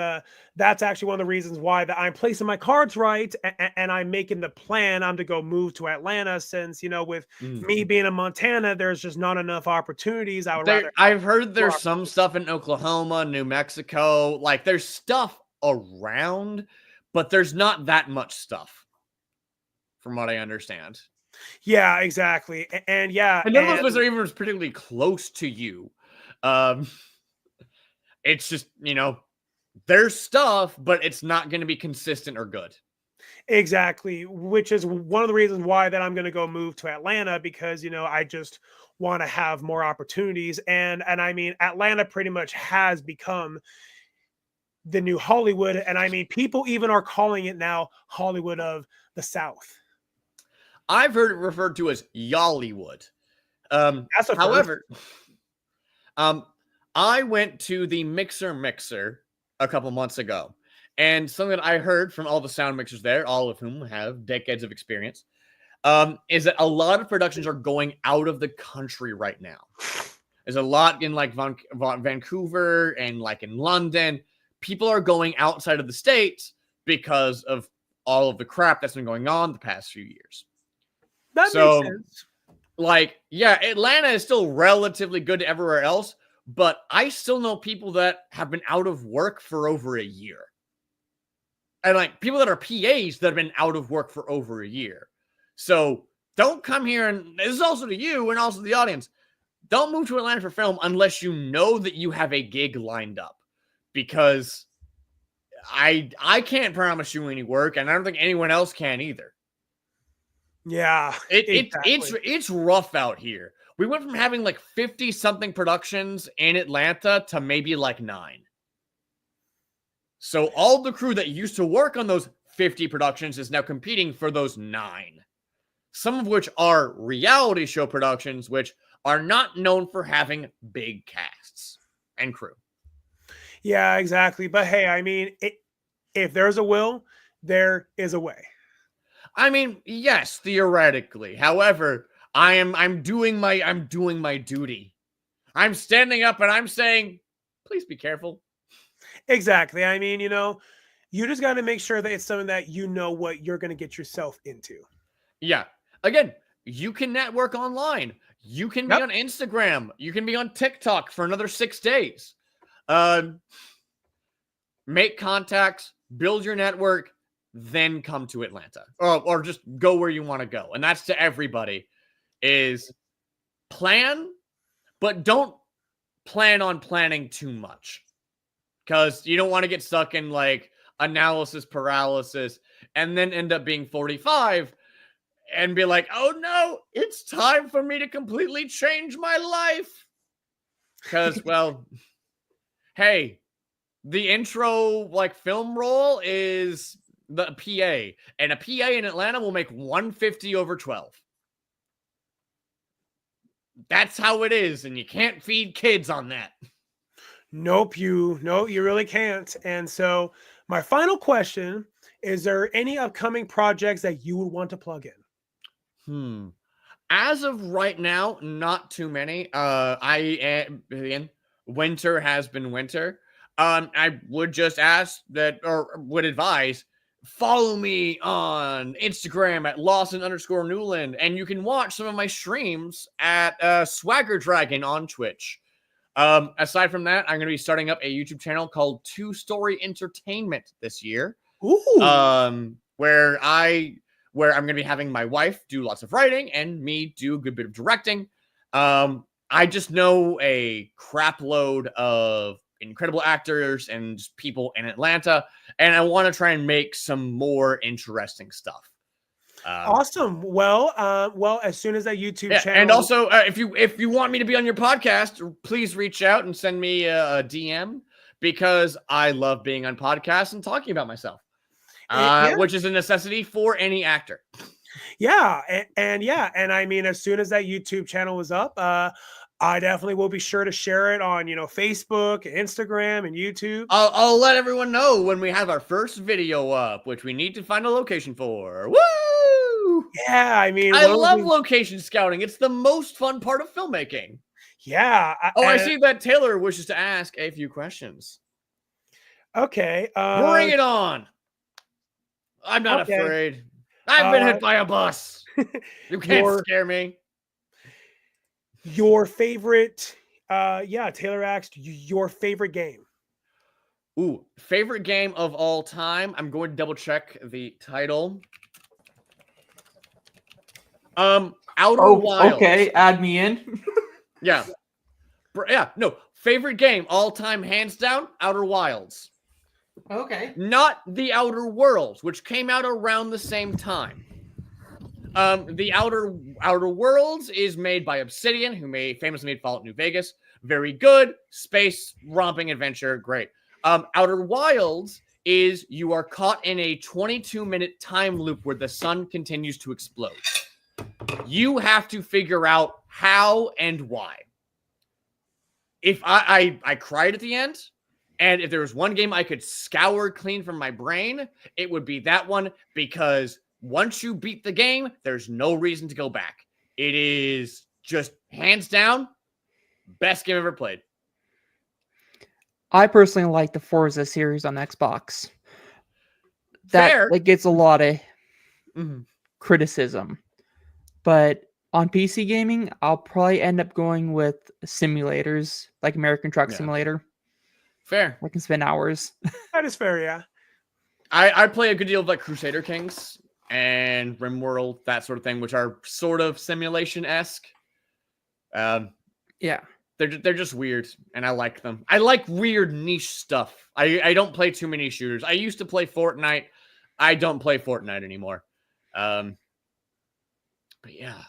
that's actually one of the reasons why that I'm placing my cards right, and I'm making the plan. I'm to go move to Atlanta, since with me being in Montana, there's just not enough opportunities. I've heard there's some stuff in Oklahoma, New Mexico. Like, there's stuff around, but there's not that much stuff, from what I understand. Yeah, exactly, and yeah, and none of those places are even particularly close to you. It's just, there's stuff, but it's not going to be consistent or good. Exactly, which is one of the reasons why that I'm going to go move to Atlanta, because, I just want to have more opportunities. And I mean, Atlanta pretty much has become the new Hollywood. And I mean, people even are calling it now Hollywood of the South. I've heard it referred to as Yollywood. That's however, I went to the Mixer a couple months ago, and something that I heard from all the sound mixers there, all of whom have decades of experience, is that a lot of productions are going out of the country right now. There's a lot in like Vancouver and like in London. People are going outside of the States because of all of the crap that's been going on the past few years. That makes sense. Like, yeah, Atlanta is still relatively good to everywhere else, but I still know people that have been out of work for over a year. and like people that are PAs that have been out of work for over a year. So don't come here, and this is also to you and also the audience. Don't move to Atlanta for film unless you know that you have a gig lined up, because I can't promise you any work, and I don't think anyone else can either. Yeah, exactly. It's rough out here. We went from having like 50 something productions in Atlanta to maybe like 9. So all the crew that used to work on those 50 productions is now competing for those 9. Some of which are reality show productions, which are not known for having big casts and crew. Yeah, exactly. But hey, I mean, if there's a will, there is a way. I mean, yes, theoretically. However, I'm doing my duty. I'm standing up and I'm saying, please be careful. Exactly. I mean, you just got to make sure that it's something that you know what you're going to get yourself into. Yeah. Again, you can network online. You can be on Instagram. You can be on TikTok for another 6 days. Make contacts, build your network, then come to Atlanta. Or just go where you want to go. And that's to everybody, is plan, but don't plan on planning too much. Because you don't want to get stuck in like analysis paralysis and then end up being 45 and be like, oh no, it's time for me to completely change my life. Because, well, hey, the intro like film role is the PA, and a PA in Atlanta will make $150 over 12. That's how it is, and you can't feed kids on that. Nope, you really can't. And so my final question, is there any upcoming projects that you would want to plug in? As of right now, not too many. Winter has been winter. I would just ask that, or would advise, follow me on Instagram at Lawson_Nuland, and you can watch some of my streams at Swagger Dragon on Twitch. Aside from that, I'm going to be starting up a YouTube channel called Two Story Entertainment this year. Ooh. Where I'm going to be having my wife do lots of writing and me do a good bit of directing. I just know a crap load of incredible actors and people in Atlanta, and I want to try and make some more interesting stuff. Awesome. Well, as soon as that YouTube channel, and also if you want me to be on your podcast, please reach out and send me a DM, because I love being on podcasts and talking about myself, which is a necessity for any actor. Yeah, and I mean, as soon as that YouTube channel is up, I definitely will be sure to share it on, Facebook, Instagram, and YouTube. I'll let everyone know when we have our first video up, which we need to find a location for. Woo! Yeah, I mean, I love location scouting. It's the most fun part of filmmaking. Yeah. I see that Taylor wishes to ask a few questions. Okay. Bring it on. I'm not afraid. I've been hit by a bus. You can't scare me. Your favorite, Taylor asked your favorite game. Ooh, favorite game of all time. I'm going to double check the title. Outer Wilds. Okay, add me in. Yeah. No, favorite game all time, hands down, Outer Wilds. Okay. Not the Outer Worlds, which came out around the same time. The Outer Worlds is made by Obsidian, who famously made Fallout New Vegas. Very good. Space romping adventure. Great. Outer Wilds is you are caught in a 22-minute time loop where the sun continues to explode. You have to figure out how and why. If I cried at the end, and if there was one game I could scour clean from my brain, it would be that one, because once you beat the game, there's no reason to go back. It is just hands down best game ever played. I personally like the Forza series on Xbox. That gets a lot of criticism. But on PC gaming, I'll probably end up going with simulators like American Truck Simulator. Fair. I can spend hours. That is fair, yeah. I play a good deal of like Crusader Kings and RimWorld, that sort of thing, which are sort of simulation-esque. Yeah. They're just weird, and I like them. I like weird niche stuff. I don't play too many shooters. I used to play Fortnite. I don't play Fortnite anymore. But yeah.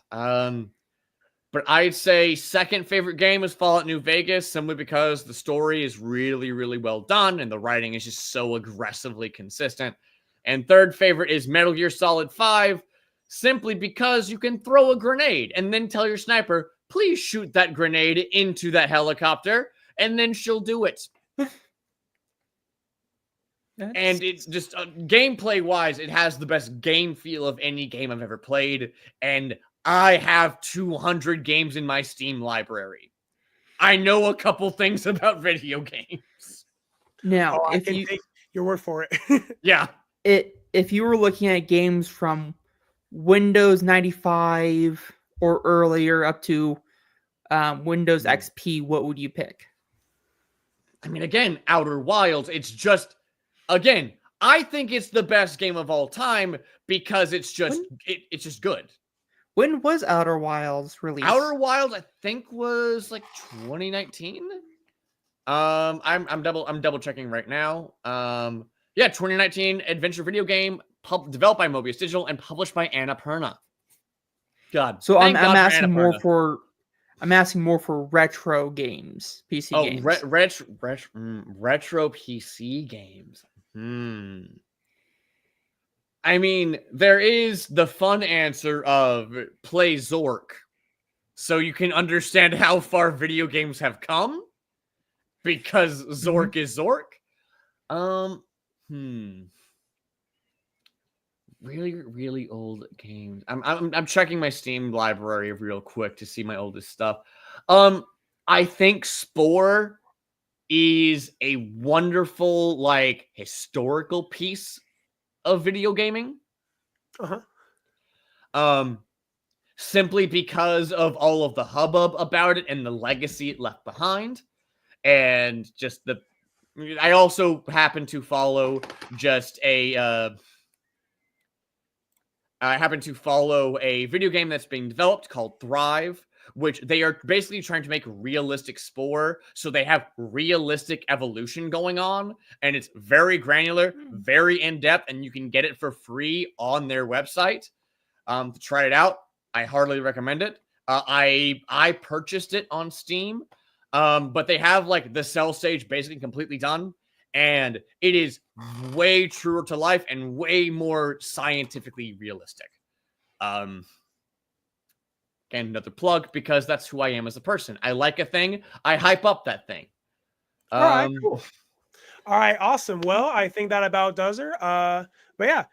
But I'd say second favorite game is Fallout New Vegas, simply because the story is really, really well done, and the writing is just so aggressively consistent. And third favorite is Metal Gear Solid 5, simply because you can throw a grenade and then tell your sniper, please shoot that grenade into that helicopter, and then she'll do it. And it's just gameplay-wise, it has the best game feel of any game I've ever played, and I have 200 games in my Steam library. I know a couple things about video games. Now, I can take your word for it. Yeah. If you were looking at games from Windows 95 or earlier up to Windows XP, what would you pick? I mean, again, Outer Wilds, it's just, again, I think it's the best game of all time because it's just it's just good. When was Outer Wilds released? Outer Wilds, I think, was like 2019. I'm double checking right now. Yeah, 2019 adventure video game developed by Mobius Digital and published by Annapurna. God. So I'm asking more for retro games, PC games. Retro PC games. I mean, there is the fun answer of play Zork, so you can understand how far video games have come, because Zork is Zork. Really, really old games. I'm checking my Steam library real quick to see my oldest stuff. I think Spore is a wonderful, like, historical piece of video gaming. Simply because of all of the hubbub about it and the legacy it left behind. And just I also happen to follow just I happen to follow a video game that's being developed called Thrive, which they are basically trying to make realistic Spore, so they have realistic evolution going on, and it's very granular, very in-depth, and you can get it for free on their website. To try it out, I heartily recommend it. I purchased it on Steam, but they have like the cell stage basically completely done, and it is way truer to life and way more scientifically realistic. Again, another plug, because that's who I am as a person. I like a thing, I hype up that thing. All right, cool. All right, awesome. Well, I think that about does her. But yeah,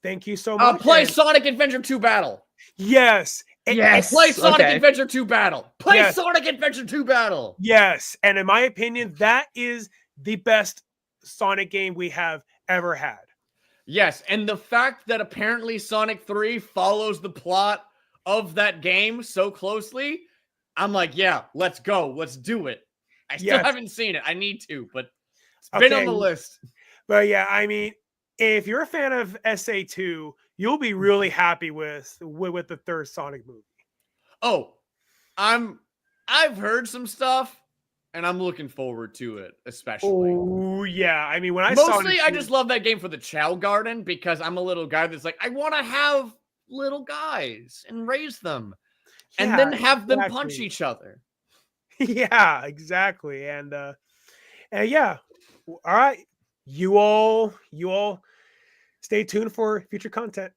thank you so much. Play Sonic Adventure 2 Battle. Yes. Yes. Play Sonic Adventure 2 Battle. Play Sonic Adventure 2 Battle. Yes. And in my opinion, that is the best Sonic game we have ever had. Yes. And the fact that apparently Sonic 3 follows the plot of that game so closely, I'm like, yeah, let's go. Let's do it. I still haven't seen it. I need to, but it's been on the list. But yeah, I mean, if you're a fan of SA2, you'll be really happy with the third Sonic movie. Oh, I've heard some stuff, and I'm looking forward to it, especially. Oh yeah, I mean, when I I just love that game for the Chow Garden, because I'm a little guy that's like, I want to have little guys and raise them, and then have them punch each other. Yeah, exactly. And yeah, all right, you all stay tuned for future content.